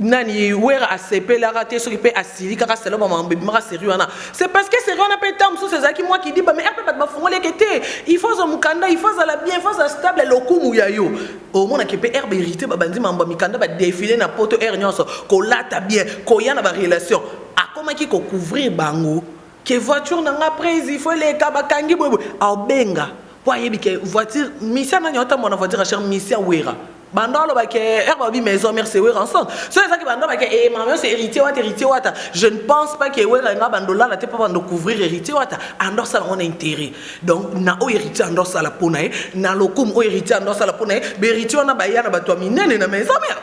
Nani wera ACP la raté ce qui peut assurer car c'est là maman mara sérieux na c'est parce que sérieux on a pas temps c'est ça qui moi qui dit bah mais elle peut pas fondre les kété il faut ça mukanda il faut ça la bien il faut ça stable le kumu ya yo au monde qui peut herbe hérité ba bandi mambo mikanda ba défiler na poto air nyonso ko lata bien ko ya na ba relation a comment qui ko couvrir bango que voiture na après il faut les kabakangi bobo a benga kwa yebi ke voiture mission na nyota mona voiture cher mission wera bandalo ba ke herba bi maison mère c'est wera ensemble so ça qui bandalo ba ke eh maman c'est héritier wata je ne pense pas que wera nga bandola la te pas bando couvrir héritier wata andor ça on a intérêt donc na o héritier andor ça la ponae na lokum o héritier andor ça la ponae be héritier na ba ya na ba to minene na maison mère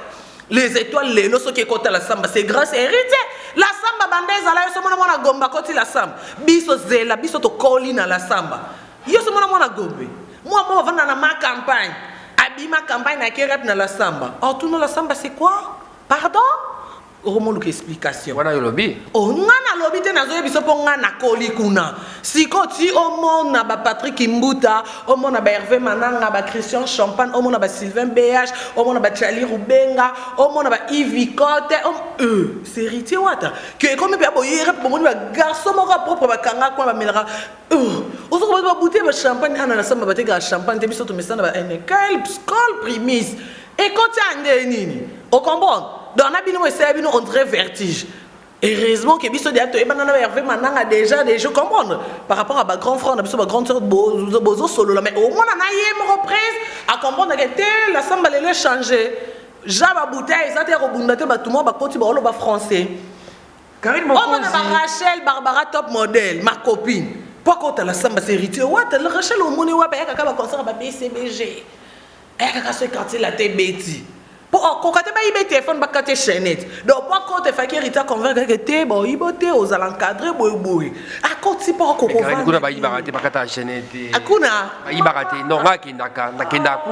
les étoiles les lo so qui kota la samba c'est grâce à héritier la samba bandeza la yo so mona gomba koti la samba biso zela biso to kolina la samba yo so mona gombe moi vana na ma campagne abima campagne na kerep na la samba oh tout la samba c'est quoi pardon Romo explication. Wana yo lobby. Oh ngana lobby te nazo yebiso po ngana koli kuna. Siko ti o mona ba Patrick Mbuta, o mona ba Hervé Mananga, ba Christian Champagne, o mona ba Sylvain BH, o mona ba Charlie Rubenga, o mona ba Yves Cote, c'est héritier wata. Que comme pe aboyer po moni ba garçon moko propre ba kanga kwa ba melera. O so ba bouteille ba champagne ana na samba ba te ga champagne te biso to mesana ba NKL Skol Primis. Et quand tu as nini, on comprend. Dans la bino on dirait vertige. Heureusement que biso dia to ebanana Hervé Mananga déjà des jeux comprendre par rapport à ma grand frère, on a biso ma grande sœur bozo solo là mais au moins on a une reprise à comprendre que la samba le changer. Jaba bouteille ça te rebundate ba tout monde ba koti ba ba français. Karine mon Rachel Barbara top modèle ma copine. Pourquoi tu la samba c'est héritier ouais la Rachel au monde ouais ba ka ba concert ba BCBG. Elle a ce quartier la tête bêtise. Pour quand tu as un téléphone, tu as une chaînette. Donc, quand tu as un convaincre que tu es aux encadrés, à côté, tu pas qu'on va. Tu as une chaînette. Akuna. Non, nakenda.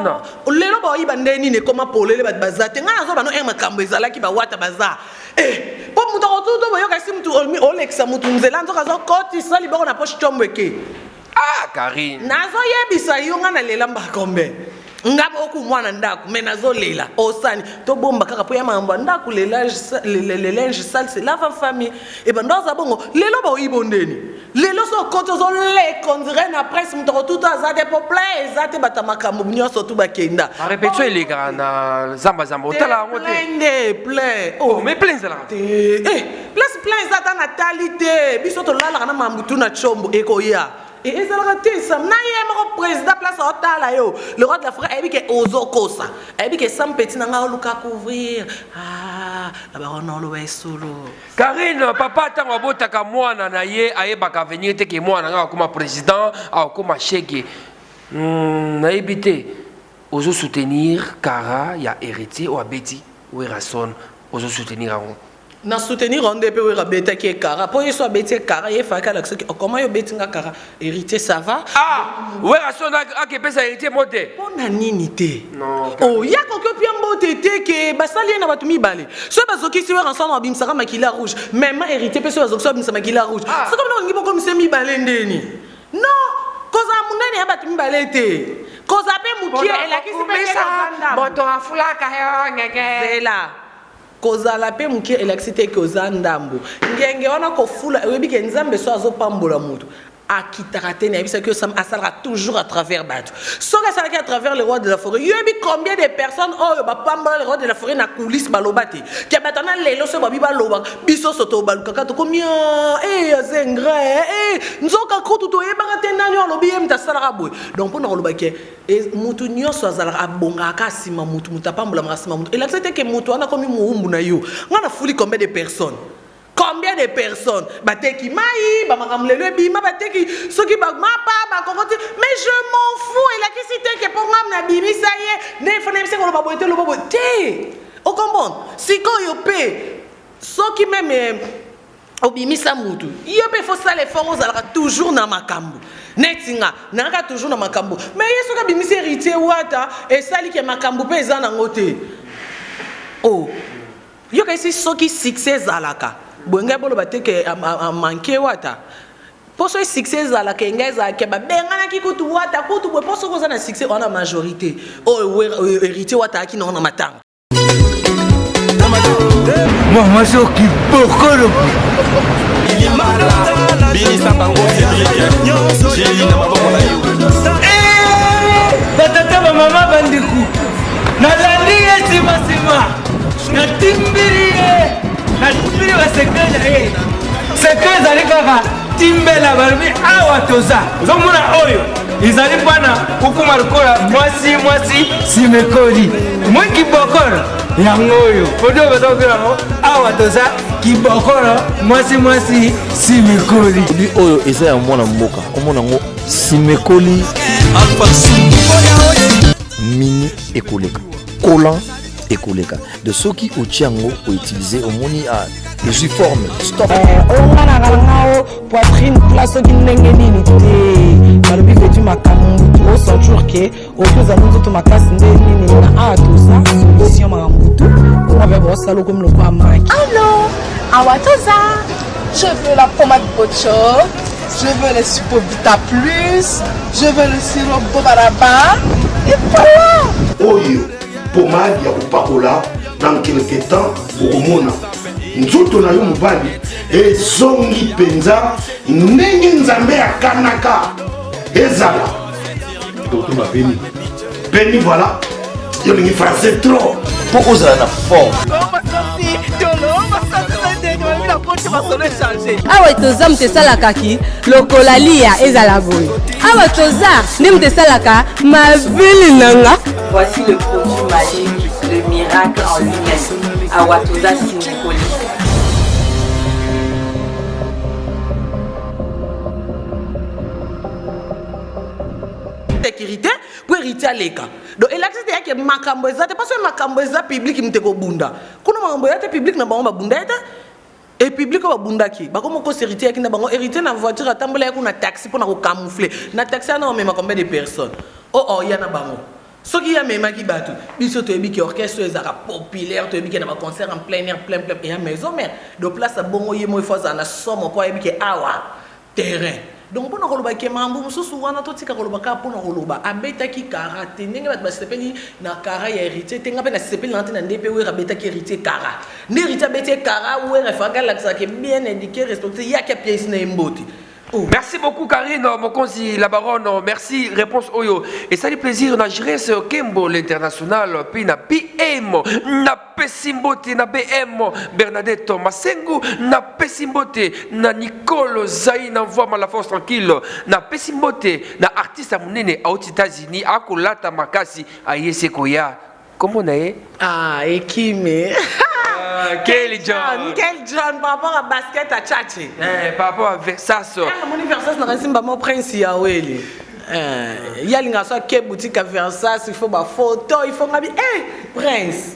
Lelo ba ibande ni comment pour les bazar. Tu as un no un kambezala qui va wata bazar. Eh, pour muto tout ba yoka sim tu Olexa mutu nzela nzo kazo koti sali ba na poche chombeke. Ah, Karine. Nazo yebisa yonga na lela mbakombe. Ngabo oku mwana ndaku menazo lela osani to bomba kaka po ya mambo ndaku le linge sale c'est la famille et ben dans za bongo lelo ba ibondeni lelo so koto zo le kondirait na presse mutoko tout azade populaire ezate batamakambo nyoso tu bakenda répétition les gars na zamba otala ngote plein oh mais plein ça là place plein ça dans natalité biso to lala na mambutu na chombo ekoya. Et ils ont raté ça. Le président place le roi de la forêt, il dit que Ozokosa. Il dit que Sam Petit n'a pas à couvrir. Ah, la baronne on solo. Karine, papa tant abotaka mwana na ye ayebaka venir te ke mwana nga comme président, comme chèque. Na ebité ozo soutenir Kara ya héritier ou abeti ou rason ozo soutenir na soutenir on peut oui rabeta qui kara pour y soit bêté kara il faut qu'à l'accès comment yo betinga kara hérité ça va ouais asona que pesa hérité monté on a ninité non oh ya kokyo pia mbote que basali na batumi balé so bazoki si we ensemble bimsaka makila rouge même hérité pesa bazoki bimsaka makila rouge c'est comme on ngi boko misemi balé ndeni non koza munene ya batumi balé te koza pe mukie elakisi pe kozanda boto afulaka yo ngeke zela kozala pe mukie elakisite kozandambo ngenge wana kofula webi ke nzambe so azopambola mutu akitaka te na yebisa que ça asalaka toujours à travers bato soki asalaki à travers le roi de la forêt yebi combien de personnes oyo bapambola le roi de la forêt na coulisse baloba te ke bato na lelo so babi baloba biso so tobalukaka tokomia azengra nzoka kutu toyebaka te nani oyo alobi ye mutu asalaka boye donc mpona koloba ke mutu nyonso azalaka abongaka nsima mutu apambolamaka nsima mutu elakisa te ke mutu wana komi mowumbu na yo nga na fuli combien de personnes combien de personnes bateki mai bamakamulelo ebima bateki soki bamapa bakokoti mais je m'en fous elakisi te ke mpo ngam na bimisa ye nde fana yebisa koloba boye te loba boye te okomprendre sikoyo mpe soki meme obimisa mutu yo mpe fo sala effort ozalaka toujours na makambo neti nga nanga toujours na makambo mais ye soki abimisi héritier wata esali ke makambo mpe eza nango te oh yo kasi soki succès ezalaka bwenga bolo bateke manke wata poso succès ezalaka enga ezalaka babenganaki kutu wata kutu bwe poso koza na succès on a majorité oh héritier wata aki na matanga moi soki bokolo Binisa bango Cédric Chéri na maboko na yo batata bamama bandiku nalandi ye simasima natimbiri basekre na ye sekre ezali kaka timbela balobi awa toza ozomona oyo ezali mpana kokuma lokola mwasi simekoli mwi kibokolo yango oyo odio bazakokelango awa toza kibokolo mwasi simekoli li oyo eza ya mwana mboka omona yango simekoli mini ekoleka kolan ekoleka de soki otiango outiliser omoni a les formes stop ongana kalangao poitrine place soki ndenge nini te balobi vetu makambo o sentir ke okoza nzoto makasi nde nini na atoza solution makambutu on va voir ça comme le quoi maki allô awatoza je veux la pommade Bocho, je veux les Supovita plus, je veux le sirop Bobaraba et voilà. Oyo pommade ya kupakola dans quelque temps okomona nzoto na yo mobali ezongi penza ndenge nzambe akanaka ezala totuna beni beni voilà yo lingi français trop pour ozala na forme awa toza moto esalaka ki lokola lia ezala boye awa toza nde moto esalaka mavili nanga. Voici le produit magique, le miracle en lui-même. Awatoza Simekoli. Sécurité pour hériter à l'écart. Donc, il a que makambo ezate parce que makambo eza public mteko bunda. Kuna makambo yate public na bango bunda eta et public ba bunda ki. Ba comme ko hériter ki na bango hériter na voiture atambola ko na taxi pour na ko camoufler. Na taxi na on même combien de personnes. Oh ya na bango. Ce qui a même qui battu, biso to ebi ki orchestre ezaka populaire to ebi ki na ba concert en plein air plein et à maison mère. De place à bongo yemo il faut ça na somme pour ebi ki awa terrain. Donc pour nous que mambo mususu wana totika koloba ka pour nous koloba abeta ki karaté ndenge bat basepeli na kara ya héritier tenga pe na sepeli na ndep we rabeta ki héritier kara ne héritier bete kara we refaga la que bien indiqué respecté ya ka pièce na mboti. Merci beaucoup Karine, Mokonzi, la baronne, merci, réponse Oyo. Et ça fait plaisir, on a géré ce Kembo, l'international, puis na PM, na Pessimbote, na BM, Bernadette Masengu, na Pessimbote, na Nicole Zaï, na voix la force tranquille, na Pessimbote, na artiste à Mounene, aux États-Unis, à Kolata Makasi, à Yesekoya. Comment on est? Ah, Ekime. Quel John? Quel John par rapport à basket à Tchatché. Par rapport à Versace. Mon Versace n'a pas mon prince Yahweh. Il y a une boutique à Versace, il faut ma photo, il faut ma vie. Prince.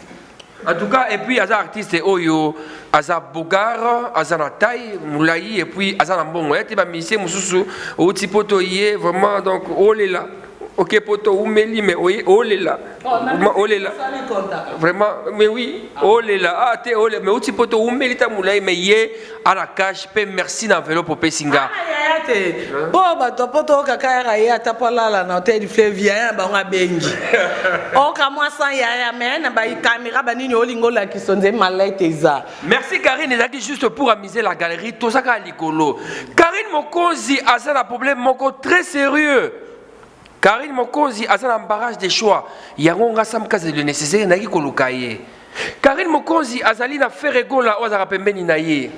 En tout cas, et puis, Aza artiste, Oyo, Aza Bogar, Aza Nataï, Moulaï, et puis Aza Nambongo. Il y a des musiciens, Moussoussou, Otipoto, vraiment, donc, Olela. Ok, poto, Oumeli, mais oui, Olela. Olela. Vraiment, mais oui, Olela. Ah, t'es Olela. Mais Otipoto, Oumeli, ta Moulaï, mais yé, à la cache, merci d'enveloppe pour Pessinga. Bon, bah, toi, poto, kaka, ya, t'as pas là, na tête du fleuve, ya, bah, on a bengi. Oh, comme moi, ça, ya, mais, na, bah, caméra, bah, nini, olingo, la, qui sont des malais, teza. Merci, Karine, elle a dit juste pour amuser la galerie, tout ça, Likolo. Karine Mokonzi a un problème, Moko, très sérieux. Karine Mokonzi a un embarras de choix. Il y a un rassemble cas de nécessaire, n'a pas de Karine Mokonzi a un affaire égola, aux arapembeni naïe.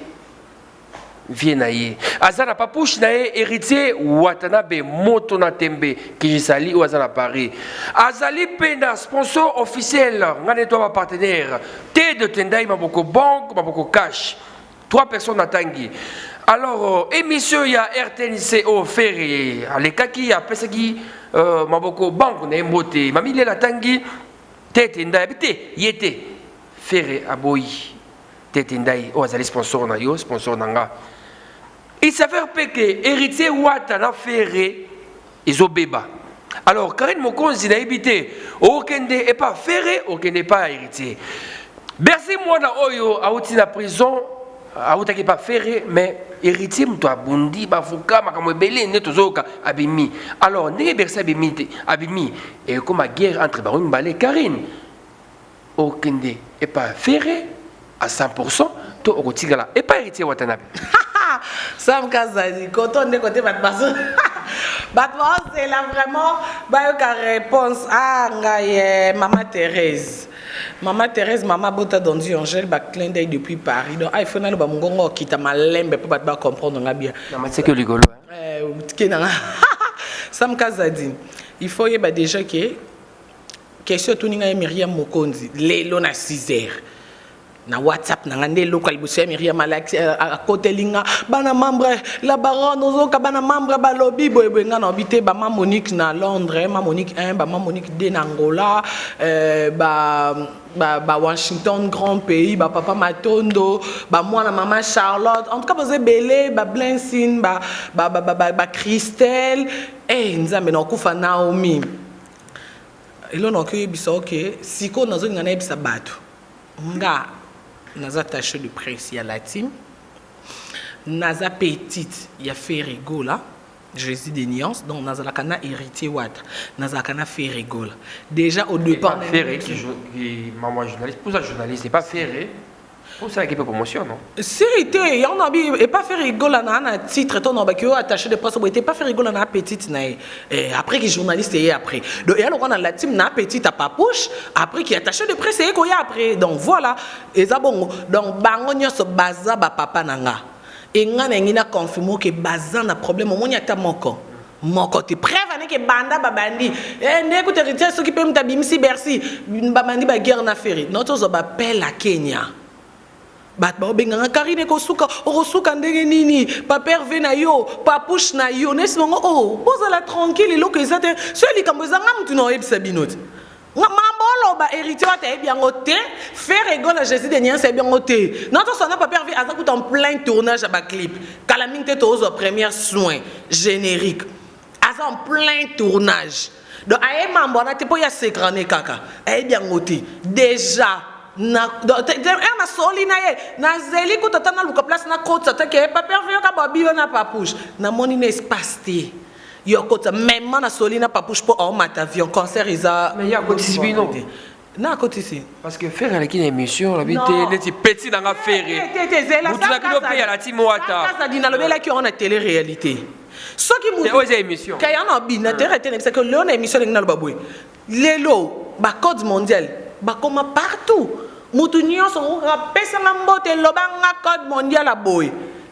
Viennaïe. Azana papouche nae héritier Watanabe Motona Tembe qui je sali ou Azana Paris. Azali pena sponsor officiel, ngane toi partenaire. T de Tendai Maboko Bank, Maboko Cash. 3 personnes à Tanguy. Alors émission il y a RTNCO Ferry, les kaki a pesaki Maboko Bank ne moté. Mamile la Tanguy T Tendai habité yete Ferry aboyi. T Tendai ou Azali sponsor na yo sponsor nanga. Il s'avère que héritier Ouattana Ferré, ils ont béba. Alors, Karine Mokonzi n'a habité, aucun n'est pas ferré, aucun n'est pas héritier. Bercy moi na Oyo, a outi la prison, a outi pas ferré, mais héritier m'toa bundi, bafuka, makamwe belé, netozoka, abimi. Alors, n'est Bercy abimi, et comme la guerre entre Baroum Balé, Karine, aucun n'est pas ferré à 100%, tout au tigala, et pas héritier Ouattana. Sam Kazadi, quand on est côté Batbasso, Batbasso, c'est là vraiment la réponse à Maman Thérèse. Maman Thérèse, Maman Bota Dondi Angèle, clin d'œil depuis Paris. Donc, il faut que nous quitte ma lembe pour comprendre bien. C'est que rigolo. Sam Kazadi, il faut déjà que question tout ninga Myriam Mokonzi, l'élo na 6 heures. Na WhatsApp na ngande local busia Myriam Alex à côté linga bana membre la baronne ozoka bana membre ba lobby boy nga na habité ba Monique na Londres ma Monique 1 ba Monique 2 na Angola ba Washington grand pays ba papa Matondo ba moi na maman Charlotte en tout cas vous belé ba Blancine ba Christelle nzambe na kufa Naomi ilo no ke biso ke siko nazo ngana ebisa bato nga naza attaché de presse, il y a la team. Naza petite, il y a fait rigola. Jésus des nuances, donc naza la kana héritier watt. Naza kana fait rigola. Déjà au départ. Ferré qui maman journaliste, pour ça journaliste, c'est pas Ferré. Pour ça équipe promotion non. Sérité, il y en a et pas faire rigola na un titre ton obakio attaché de presse, il pas faire rigola na petite na après qui journaliste et après. Donc et alors on a la team na petite à papouche, après qui attaché de presse et koya après. Donc voilà, et ça bon donc bango nyos baza ba papa nanga. Et ngana ngina confirmer que baza na problème mo nyata moko. Moko te prévane que banda babandi n'écoute héritier ceux qui peut m'tabimisi Bercy babandi ba guerre na ferry. Notre zo ba appelle à Kenya. Batba benganga Karine kosuka orosuka ndenge nini papa Hervé na yo papouche na yo nesmongo oh bozala tranquille lo que ça celui quand bozanga mutu no ebisa binoti mambolo ba héritier wa ta bien ngote faire rigole Jésus de Nian c'est bien ngote notre son papa Hervé a tout en plein tournage à ba clip kalaming te tozo première soin générique a en plein tournage donc aye mambo na te po ya sécrané kaka aye bien ngote déjà na soli na ye na zeli ko tata na luka place na côte tata ke pa pervers ka babi na papouche na moni na espace te yo kota même na soli na papouche pour en mat avion concert isa mais ya côté sibino na côté ici parce que faire avec une émission la vite les petit dans la ferré vous tu ko payer la timouata ça dit na lobela ki on a télé réalité ce qui mou c'est émission kay on a bin na terre c'est que le émission na baboué lelo ba code mondial ba comme partout mutu nyonso rapesa na mbote lobanga code mondial a boy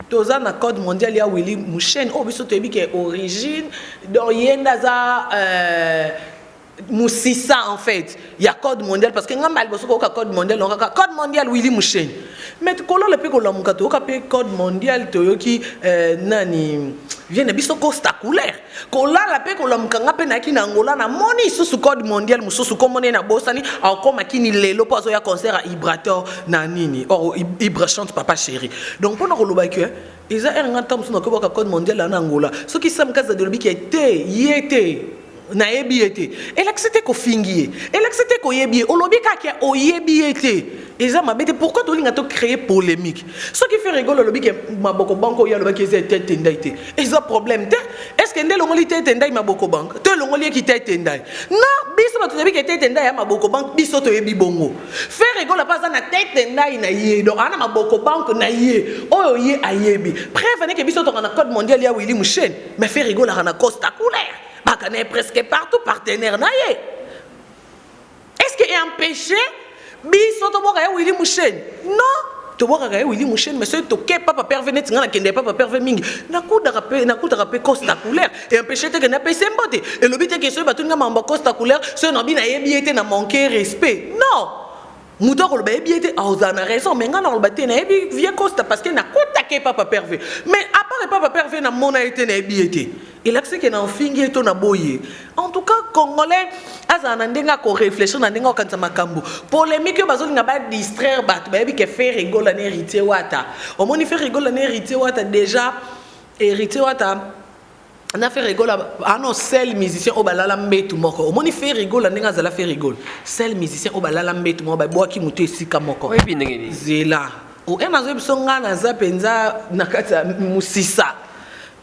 toza na code mondial ya Willy Mouchen o biso toyebi ke origine donc yenda za Moussissa en fait, il y a code mondial parce que nga mal bosso ko code mondial on ka code mondial Willy Mouchen. Mais ko la pe ko la muka to ka pe code mondial to yoki nani vient biso costa couleur. Ko la pe ko la muka nga pe na ki na Angola na moni susu code mondial mususu ko moni na bosani au koma kini lelo pazo ya concert à Ibrator na nini or Ibra chante papa chéri. Donc pour no loba que ils a un temps sur ko ka code mondial na Angola. Ce qui sam kaza de lobi qui était yete na yebiete elle accepte ko fingier elle accepte ko yebié olobika ki o yebiete eza mabete pourquoi to linga to créer polémique ce qui fait rigoler lobika maboko banko ya lobaki eza tendai eza problème te est-ce que ndelo ngoli tendai maboko bank te longoli ki tendai non biso ba to yebika tendai ya maboko bank biso to yebi bongo faire rigoler pas na tendai na ye donc ana maboko bank na ye oyo ye ayebi prévenez que biso to na code mondial ya Willy Mouchen mais faire rigoler na costa couleur. On est presque partout partenaire. Est-ce qu'il est empêché biso to boka ya Willy Mouchen? Non. To boka ya Willy Mouchen mais c'est toké papa pervenir ngana kende papa pervenir mingi. Na kuda rapé costa couleur et empêché te na pese mbote. Et le but est que ce batunga mamba costa couleur ce no bi na yebiete na manquer respect. Non. Mouto ko ba yebiete a ozana raison mais ngana ko baté na yebi vie costa parce que na kuta ke papa pervenir. Mais à part papa pervenir na mona été na yebiete. Il a que na fingi to na boye. En tout cas congolais azana ndenga ko réfléchir na ndenga okanta makambo. Polémique bazo nga ba distraire bat ba bi ke faire rigoler na héritier wata. Au moins faire rigoler na héritier wata déjà héritier wata na fait rigoler ah non seul musicien au balala mbetu moko. Au moins faire rigoler ndenga zala faire rigoler. Seul musicien au balala mbetu moko ba boaki mutu esika moko. Oui binengeni. Zela. O ena zo bisonga na za penza na kata musisa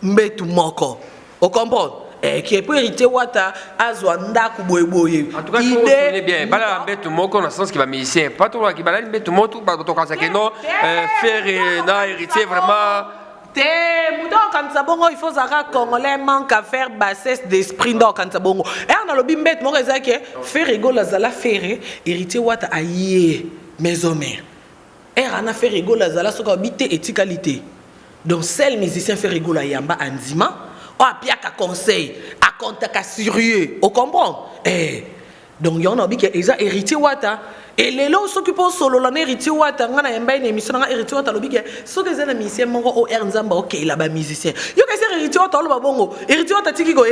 mbetu moko. On comprend qui est pour hériter Wata Azwanda Kuboye. En tout cas, vous connaissez bien. Bala Mbetu Moko, dans le sens qu'il va musicien. Pas trop qui va Mbetu Moko, pas trop quand c'est non. Faire na héritier vraiment. Mouton quand ça bongo il faut zara congolais manque à faire bassesse d'esprit dans quand ça bongo. Et on a le bimbet mon réza que faire rigoler la zala faire héritier Wata aïe maison mère. Et on a fait rigoler la zala sur habité éthicalité. Donc seul musicien fait rigoler yamba anzima. Oh, bien qu'à conseil, à contact, à sérieux, on comprend. Donc, il y en a qui ont hérité Wata. Et les gens s'occupent solo de l'héritier Wata. On a une émission de l'héritier Wata. Ceux qui sont musiciens, ils ont un ok, là-bas, musicien. Ils ont héritier Wata, ils ont héritier Wata, ils ont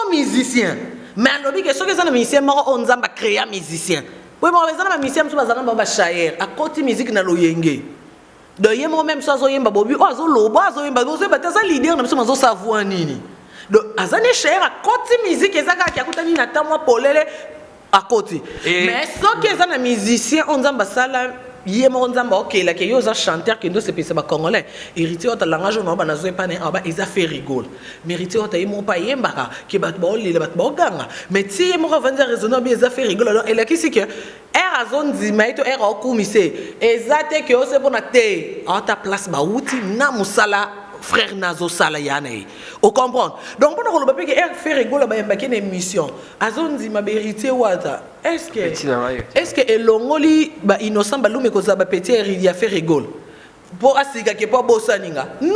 un musicien. Mais ceux qui sont musiciens, ils ont créé un musicien. Oui, mais les musiciens, ils ont un chair. À côté de la musique, ils ont un donc il y a même ça zoyemba bobi ozo lobo zoyemba bozo bataza leader na biso mazo savoir nini donc azane cher à côté musique ezaka ki akutani na tamwa polele à côté mais ce que ezana musicien on zamba sala yemo nzamba ok la ke yo za chanteur que ndo se pesa ba congolais héritier ota langage no ba nazo epane aba eza fait rigole mérité ota yemo pa yembaka ke bat ba olile bat ba ganga mais ti yemo ka vendre raisonnable eza fait rigole alors elle a kisi que era zone zimaito era okumise ezate que o se bona te à ta place ba wuti na musala frère nazo sala yana o comprendre donc pour nous le papier que faire rigole ba yembaki na émission azone zima héritier wata est-ce que elongoli ba innocent ba lume ko za ba petit il y a fait rigole pour asika ke pas bosaninga non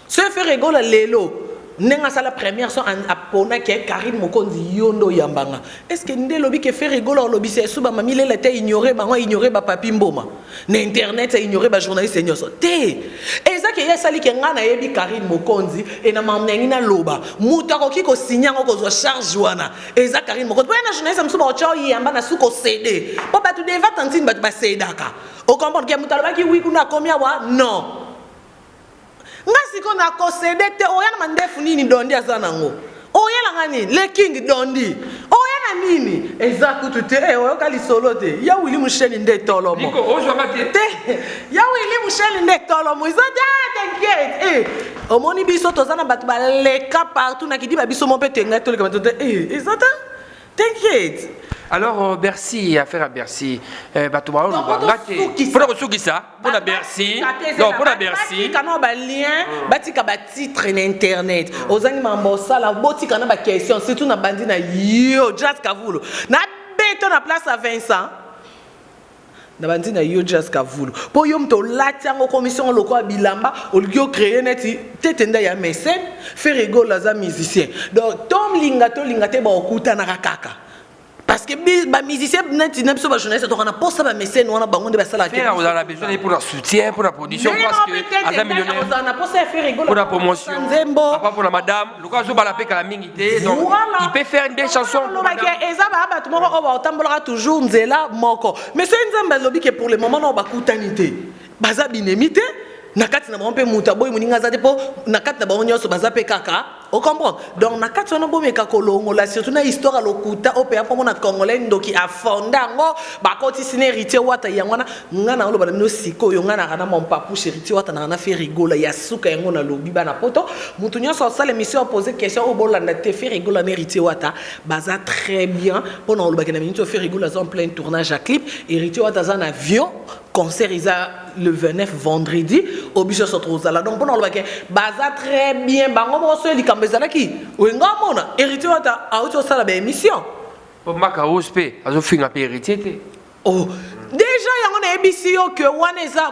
ce fait rigole lelo nenga sala première son apona ke Karine Mokonzi yondo yambanga est-ce que ndé lobi ke fait rigole lobi c'est suba mamile la té ignorer ba ignorer ba papi mboma na internet a ignorer ba journaliste nyoso té eza ke ya sali ke ngana yebi Karine Mokonzi et na mamnengi na loba muta ko kiko signango ko zo charge wana eza Karine Mokonzi na journaliste msuba ocho yamba na suko CD po ba tu deva tantine ba sedaka o comprendre ke muta loba ki oui kuna combien wa non ngasi ko na ko cede te oya na mandefu nini dondi azanango oya la ngani le king dondi oya na nini exact te oya kali solo te ya Willy Mouchen nde tolo mo niko ojo mate te ya Willy Mouchen nde tolo mo izota t'inquiète omoni biso tozana batu ba leka partout na kidi ba biso mo pe tenga to le kamato izota t'inquiète. Alors Bercy, affaire à Bercy, Batouba, pour le ça, pour la Bercy, non pour la Bercy. Quand on a lien, batika ba titre internet. Ozangi mambosa la botika na ba question, surtout na bandi na yo, just kavulo. Na beto na place à Vincent. Nabandi na yo just kavulu. Po yo mto lati yango commission loko a bilamba, olgyo créer neti tetenda ya mécène, faire rigolo za musicien. Donc tom lingate ba okuta na kaka. Parce que ba musicien neti na biso ba journaliste to kana posa ba mécène wana bango de ba sala ke. On a besoin pour la soutien, pour la production parce que aza millionnaire. On a posa faire rigolo. Pour la promotion. Papa pour la madame, loko zo ba la pe kala mingi te. Donc il peut faire des chansons. Toujours nzela moko mais c'est nzamba lobi que pour le moment on va kutanité baza binemité nakati na bompe muta boy muninga za depo nakati na bonyo so baza pe kaka o comprendre donc nakati on bo meka kolongola surtout na histoire lokuta o pe apo na congolais ndoki afonda ngo bakoti sine héritier wata yangwana ngana lo bana no siko yo ngana kana mon papu héritier wata na fait rigola ya suka yango na lobi bana poto mutu nyoso sala mission poser question o bolanda te fait rigola na héritier wata baza très bien pendant lo bakena minute fait rigola en plein tournage à clip héritier wata za en avion concert le 29 vendredi au biso sotrozala donc pendant le baza très bien bango boso likambezala ki wenga mona héritier wata auto sala ba émission pour maka ospe azo finga pe héritier te oh déjà yango na ebisio que wana eza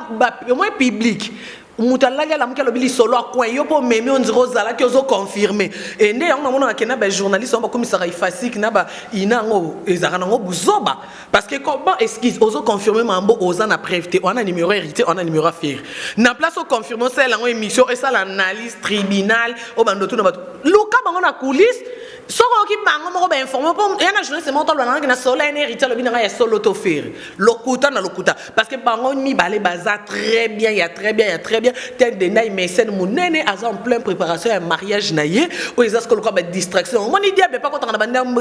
moins public mutalanga la mukelo bili solo akwa yo po meme on diro zala ki ozo confirmer et nde yango mona kena ba journaliste on ba komisara ifasik na ba inango ezaka nango buzoba parce que comment excuse ozo confirmer mambo oza na preuve te on a numéro hérité on a numéro affaire na place au confirmer ça la émission et ça l'analyse tribunal au bandoto na ba luka bango na coulisse soko ki bango moko ba informer po yana journaliste monto lwana na solo en hérité lobi na ya solo to faire lokuta na lokuta parce que bango mi balé baza très bien il y a très bien tel de naï mécène monene aza en pleine préparation à mariage naïe ou ils asco quoi ba distraction mon idée be pas quand on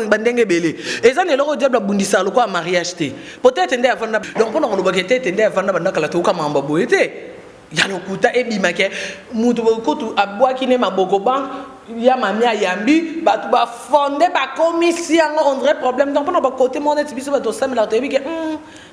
bandenge belé et ça ne leur diable bundisa le quoi mariage té peut-être ndé avant donc pendant on bakete ndé avant banda kala to kama mbabo été ya lokuta e bimake mutu kotu abwa kine maboko bang ya mamia yambi batu ba fondé ba commission on dirait problème donc pendant ba côté mon net biso ba to samela to que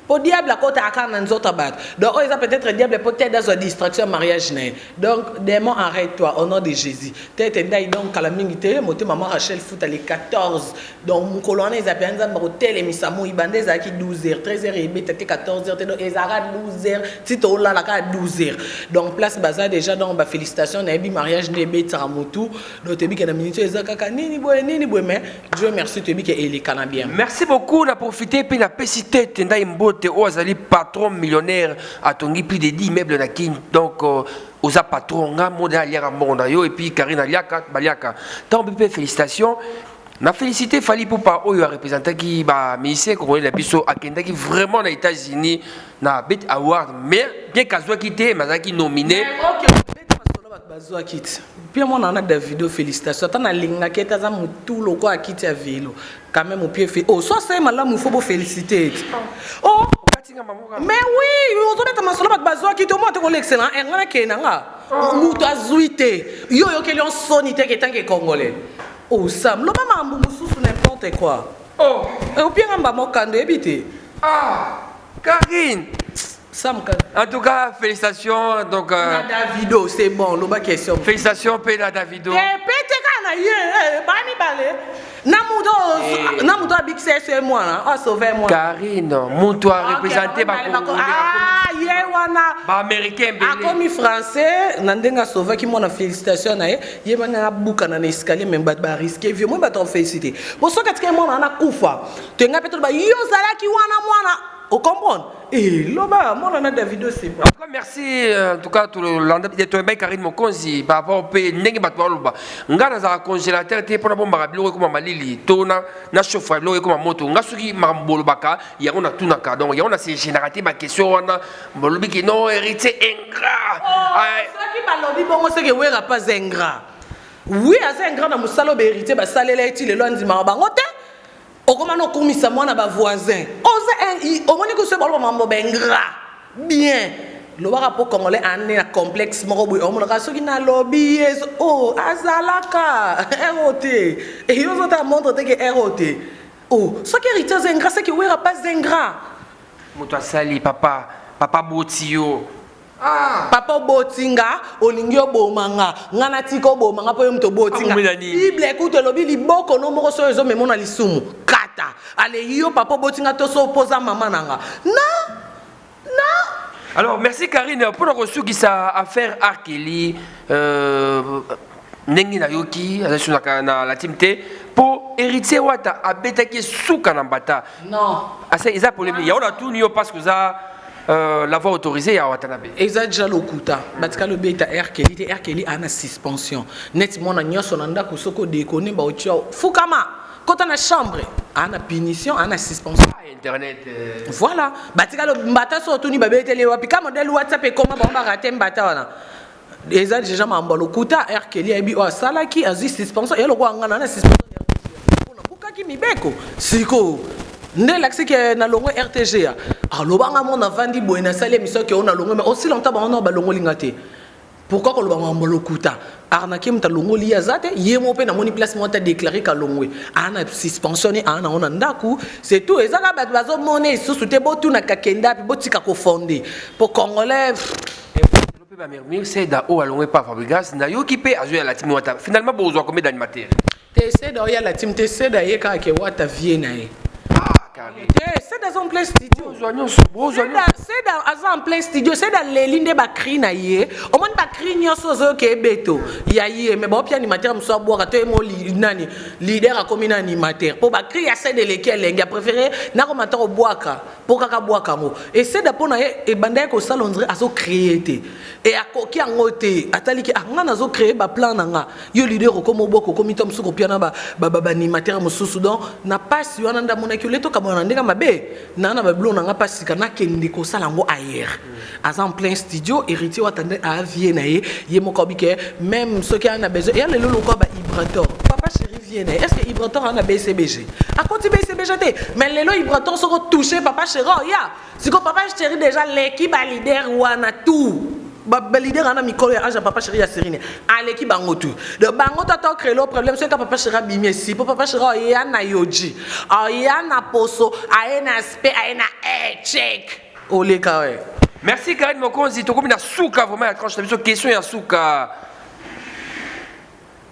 pour diable à côté à quand nzota bat donc ils a peut-être diable peut-être dans une distraction mariage né donc démon arrête-toi au nom de Jésus tête ndai donc kala mingité moté maman Rachel foot les 14 donc mon colonne ils appellent ça hôtel et misamu ibandé za ki 12h 13h et peut-être 14h te donc ezara 12h tito là la 12h donc place baza déjà donc ba félicitations na bi mariage né betara mutu donc te bi que na minute ezaka nini boy mais Dieu merci te bi que il est canadien merci beaucoup na profiter puis na pesité ndai te ozali patron millionnaire a tongi plus de 10 immeubles na kin donc oza patron nga moda aliaka monda yo et puis Karina aliaka baliaka tant bébé félicitations na félicité Fally Ipupa oyo a représenté qui ba musicien congolais na biso akenda qui vraiment na États-Unis na Bet Award mais bien kazwa quitté mazaki nominé bazwa kit puis moi on a Davido félicitations tant na linga keta za mutu loko akiti ya vélo quand même au pied fait oh soit c'est malamu faut féliciter oh mais oui on doit mettre masolo bazwa kit au moins te excellent ngana kenanga mutu azuite yo ke lion sonité que tant que congolais oh sam lo ba mambu mususu n'importe quoi oh au pied ngamba mokando ebité Karine Sam en tout cas félicitations donc Davido c'est bon loba question félicitations Pena Davido pété kana ye bani balé namudo big c'est moi là sauver moi Karine mutu a représenté ba ye wana ba américain belé comme français nandenga sauver qui moi félicitations na ye bana buka na escalier même ba risquer vieux moi ba te féliciter pour ça que moi na kufa te nga peut-être ba yo zala ki wana au comprendre et loba moi on a Davido c'est bon. Merci en tout cas tout le landa de toi Karine Mokonzi par rapport au pays ndenge batwa loba ngana za congélateur te pona bomba biloko comme malili to na chauffe biloko comme moto ngasuki mambolo baka ya on a tout naka donc ya on a ces générateur ba question wana bolobi ki non héritier ingrat ça qui balobi bongo c'est que wera pas ingrat oui assez ingrat na musalo be héritier ba salela eti le londi ma bango te okomano komisa mwana ba voisin oza omoni ko se balo mambo bengra bien lo ba rapport congolais ane na complexe moko boy omona ka soki na lobby oh azalaka ROT et yo zota montre te que ROT oh so que héritier zengra c'est que wera pas zengra moto asali papa botio papa botinga olingi obomanga ngana tiko obomanga po mto botinga bible écoute lobi liboko no moko so ezo memona lisumu kata ale yo papa botinga to so poza mama nanga na Alors, merci Karine. Pour le reçu qui sa affaire Arkeli, Nengi Nayoki, la team T, pour hériter Wata, Abetaki Souka Nambata. Non. C'est ça pour les il y a tout niveau parce que ça l'avoir autorisé à Watanabe. Eza déjà lokuta. Batika le beta Arkeli a une suspension. Net mon agnos onanda kusoko déconner ba otio. Fukama. Quand on a chambre, on a punition, on a suspension. Internet. Voilà. Batika le mbata so tuni babete le wapika modèle WhatsApp et comment ba rater mbata wana. Eza déjà mamba lokuta Arkeli abi o salaki azi suspension et le ko ngana na suspension. Ona bukaki mibeko. Siko. Ndé l'accès que na longo RTG a lobanga mon avandi boy na sale mission que on a longo mais aussi longtemps on a longo lingate pourquoi ko lobanga mbolo kuta arnaqué mta longo li azate yemo pe na moni place mo ta déclarer ka longo ana suspensionné ana on ndaku c'est tout ezaka bat bazo monnaie sous te botu na kakenda pe botika ko fondé pour congolais c'est da o alongé pas Fabregas na yo qui peut ajouter à la team Wata finalement besoin combien d'animateurs t'essaie d'aller à la team t'essaie d'aller ka ke Wata vienne c'est dans un plein studio. C'est dans un plein studio. C'est dans les lignes de Bakri na yé. Au moins Bakri n'y a sozo ke beto. Yaye mais bon puis animateur m'soit boire toi mo nani leader a comme animateur. Pour Bakri ya c'est de lesquels il a préféré na comme attendre boaka pour kaka boaka mo. Et c'est d'après na et bandé ko salondre azo créer et à koki angote atali ki anga nazo créer ba plan nanga. Yo leader ko mo boko ko mitom suko piana ba animateur mo soudan na pas si wana nda mona ki leto on ndeka mabe nana ba blon nga pasika na kende ko sala ngo ailleurs en plein studio héritier watande a vienne ye moko bike même ceux qui en a besoin et le loko ba Ibrator papa chéri vienne est-ce que Ibrator en a BCBG à côté BCBG mais le lo Ibrator se touché papa chéri ya si ko papa chéri déjà l'équipe a leader wana tout ba leader ana mikolo ya anja papa chéri ya serine aleki bango tout de bango tata créer le problème c'est que papa chéri bimé si papa chéri ya na yoji ya na poso na spe na check oleka ouais. Merci Karine Mokonzi to komina souka vraiment à tranche la question ya souka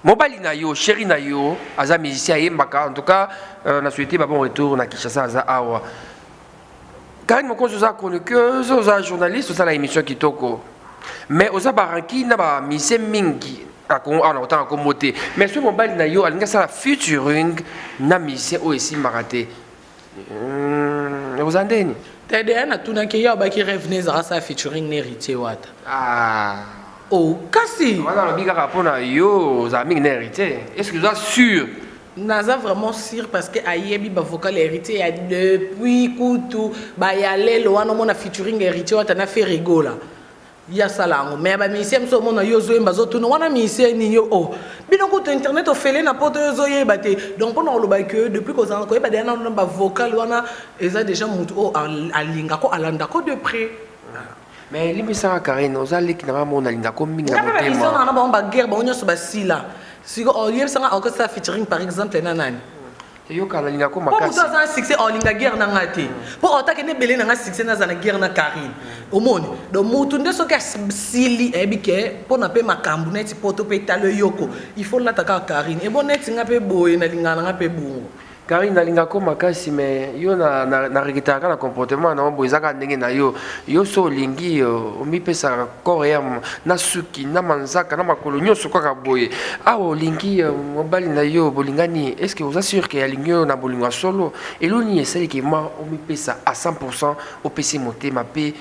mobali na yo chéri na yo aza musicien yembaka en tout cas na souhaité ba bon retour na Kinshasa aza awa Karine Mokonzi za chroniqueuse za journaliste za la émission Kitoko. Mais aux abaranki na ba mise mingi on a autant commoté mais ce mobile na yo alinga ça featuring na mise o esi maraté vous andeni tede na tuna ke ya ba ki revenez à ça featuring héritier Wata oh kasi voilà le biga rapona yo za mingi héritier est-ce que vous êtes sûr naza vraiment sûr parce que ayebi ba vocal héritier ya depuis kutu ba ya lelo wana mona featuring héritier Wata na fait rigola ya salango mais ba misé mso mona yozo embazo tuna wana misé ni yo oh bino ko internet o fele na poto yozo yeba te donc on lo ba que depuis ko zan ko yeba dena na ba vocal wana eza déjà mutu o alinga ko alanda ko de près mais limisa Karine ozali kina mona linga ko minga motema motema na ba guerre ba onyo so ba sila siko o yeba sanga encore ça featuring par exemple na nani yo kala linga ko makasi makasi pour ça succès en linga guerre na ngati pour attaquer ne belé na succès na zana guerre na Karine au monde donc mutu nde so ka sili ebike pour na pe makambu neti poto pe talo yoko il faut l'attaquer Karine et bon neti nga pe boye na linga na pe bungo Karine na linga ko makasi mais yo na regretaka na comportement na boizaka ndenge na yo so lingi o mi pesa koream na suki na manzaka na makolo nyoso kwa boye awo lingi mobali na yo bolingani est-ce que vous assurez que ya lingi na bolinga solo eloni esali ke ma o mi pesa à 100% au PC motema pe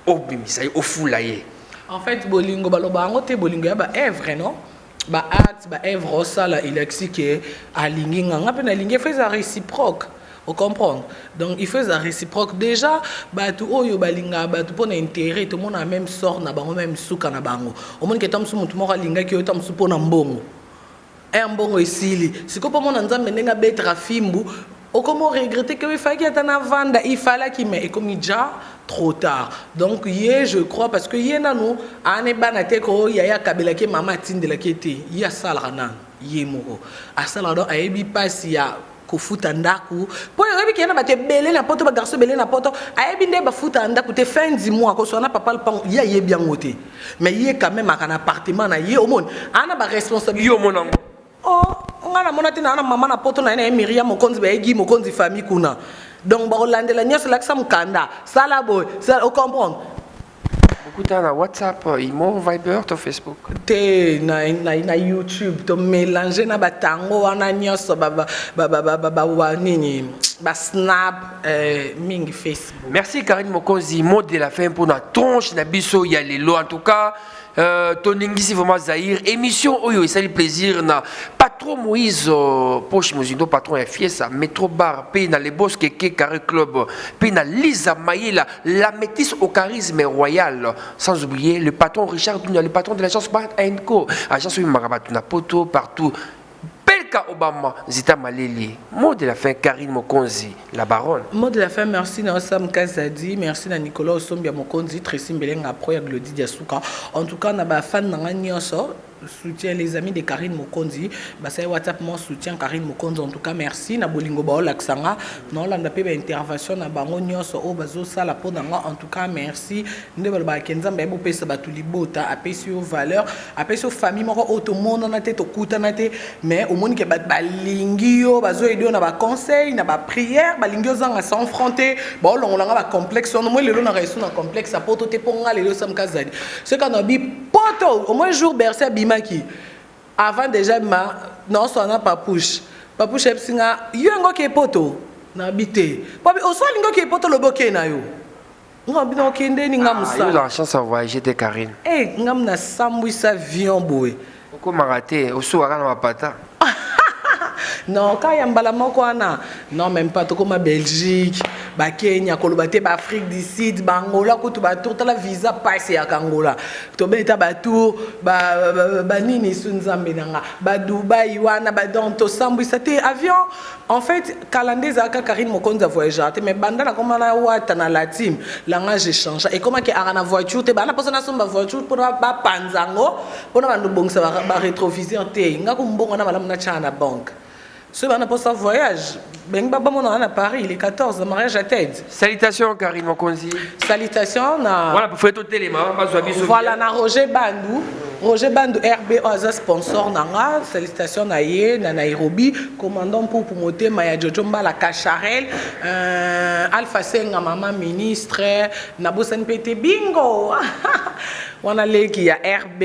o bimisa o fulaye en fait bolingo baloba ngo te bolingo ya ba evre non ba acte ba œuvre ça là il explique à linginga ngape na lingi fait ça réciproque on comprend donc il fait ça réciproque déjà ba tout oyo balinga ba tout pona intérêt tout monde a même sort na bango même suka na bango au monde que tam su mutu moko linga ki tam su pona mbongo mbongo isili siko po mona nzambe ndenga betra fimbu o comment regretter que il fallait qu'il y ait un vanda il fallait qu'il mais comme déjà trop tard donc hier je crois parce que hier na nous ane banate ko ya kabela ke mama tindela kete ya salana yemoko asala do ayebi pasi ya ko futa ndaku po yebi ke na bate belé na poto ba garçon belé na poto ayebi nde ba futa ndaku te fin du mois ko so na papa le pan ya yebi ngote mais hier quand même un appartement na hier au monde ana ba responsabilité yo monango oh on a monate na mama na poto na Miriam mokonzi ba egi mokonzi famille kuna donc ba landela nyos la sam kanda sala boy ça on comprend Écoute, na WhatsApp, Imo, Viber, to Facebook. Te na YouTube, to mélanger na batango wana nyonso nini ba Snap mingi Facebook. Merci Karine Mokonzi, mot de la fin pour la tronche na biso ya lelo. En tout cas, Toningisi vraiment Zahir, émission Oyo, ça le plaisir na patron Moïse Poche Mozindo, patron et fiesa, Métro Bar, pays na les boss Keke Carré Club, pays na Lisa Maïla, la métisse au charisme royal, sans oublier le patron Richard Dunia, le patron de l'agence Bat Co, agence Marabatuna Poto, partout. Belka Obama, Zita Maleli. Mot de la fin, Karine Mokonzi, la baronne. Mot de la fin, merci à Sam Kazadi, merci à Nicolas Osombia Mokonzi, Tracy Mbeleng après Glody Diasuka. En tout cas, on a des fans de soutien les amis de Karine Mokonzi. C'est WhatsApp mon soutien Karine Mokonzi. En tout cas, merci na bolingo bao laksanga. Non là on a pas intervention na bango nyonso o bazo sala po nanga. En tout cas, merci. Ndebal ba kenza mbebo pesa batuli bota apesi yo valeur, apesi yo famille moko auto monde na tête okuta na te mais au monde ke balingi yo bazo aider na ba conseil na ba prière balingi yo zanga s'enfronter ba olongolanga ba complexe on moi lelo na reso na complexe apoto te ponga lelo Sam Kazadi. Ce qu'on a bi poto au moins jour bercer Maki. Avant déjà non so na papouche epsinga yengo ke poto na bité papi oso lingo ke poto loboke na yo ngabino kende ni ngamusa yo la chance à voyager de Karine ngam na sambwisa avion boy oko maraté oso aka na mapata non quand yambala moko ana non même pas to comme Belgique ba Kenya kolobate ba Afrique du Sud ba Angola ko to ba tour la visa passe ya Angola to beta ba tour ba nini sunzambe nanga ba Dubai wana ba donc to sambwisa te avion en fait calendrier zaka Karine Mokonzi voyager mais banda na comme na wata na la team langa j'ai changé et comment que ara na voiture te ba na personne na somba voiture pour ba panzango pour na bandu bongsa ba rétroviseur te ngako mbongo na malamu na chana banque. Ce qu'on a pour ça voyage, ben baba mon à Paris, il est 14, mariage à tête. Salutations Karine Mokonzi. Salutations na. Voilà pour faire tout téléma, voilà na Roger Bandou RB Oza sponsor nanga. Salutations na ye na Nairobi, commandant pour monter Maya Jojomba la Cacharel, Alpha Senga maman ministre, Nabosan Pete bingo. On a les qui a RB,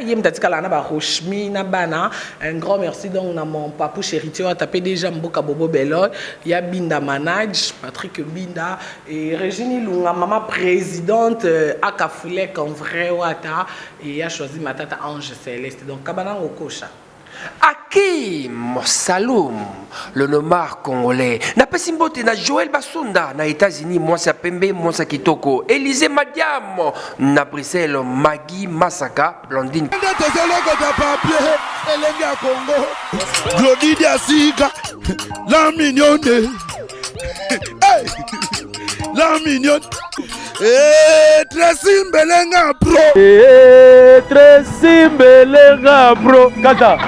yem tatikala na ba Rochmi na bana. Un grand merci donc na mon papou chéri tu as tapé déjà Mboka Bobo Bello, il y a Binda Manage, Patrick Binda et Régine Lunga maman présidente Akafulek en vrai wata et il a choisi ma tata Ange Céleste donc kabana okosha. Hakim Saloum, le nomar congolais. Na Pesimbote, na Joël Basunda, na États-Unis, moi sa Pembe, moi sa Kitoko. Élisée Madiam, na Bruxelles, Maggie Masaka, Blondine. Glody Diasuka, la mignonne. La mignonne. Tracy Mbelenga bro. Tracy Mbelenga bro. Kata.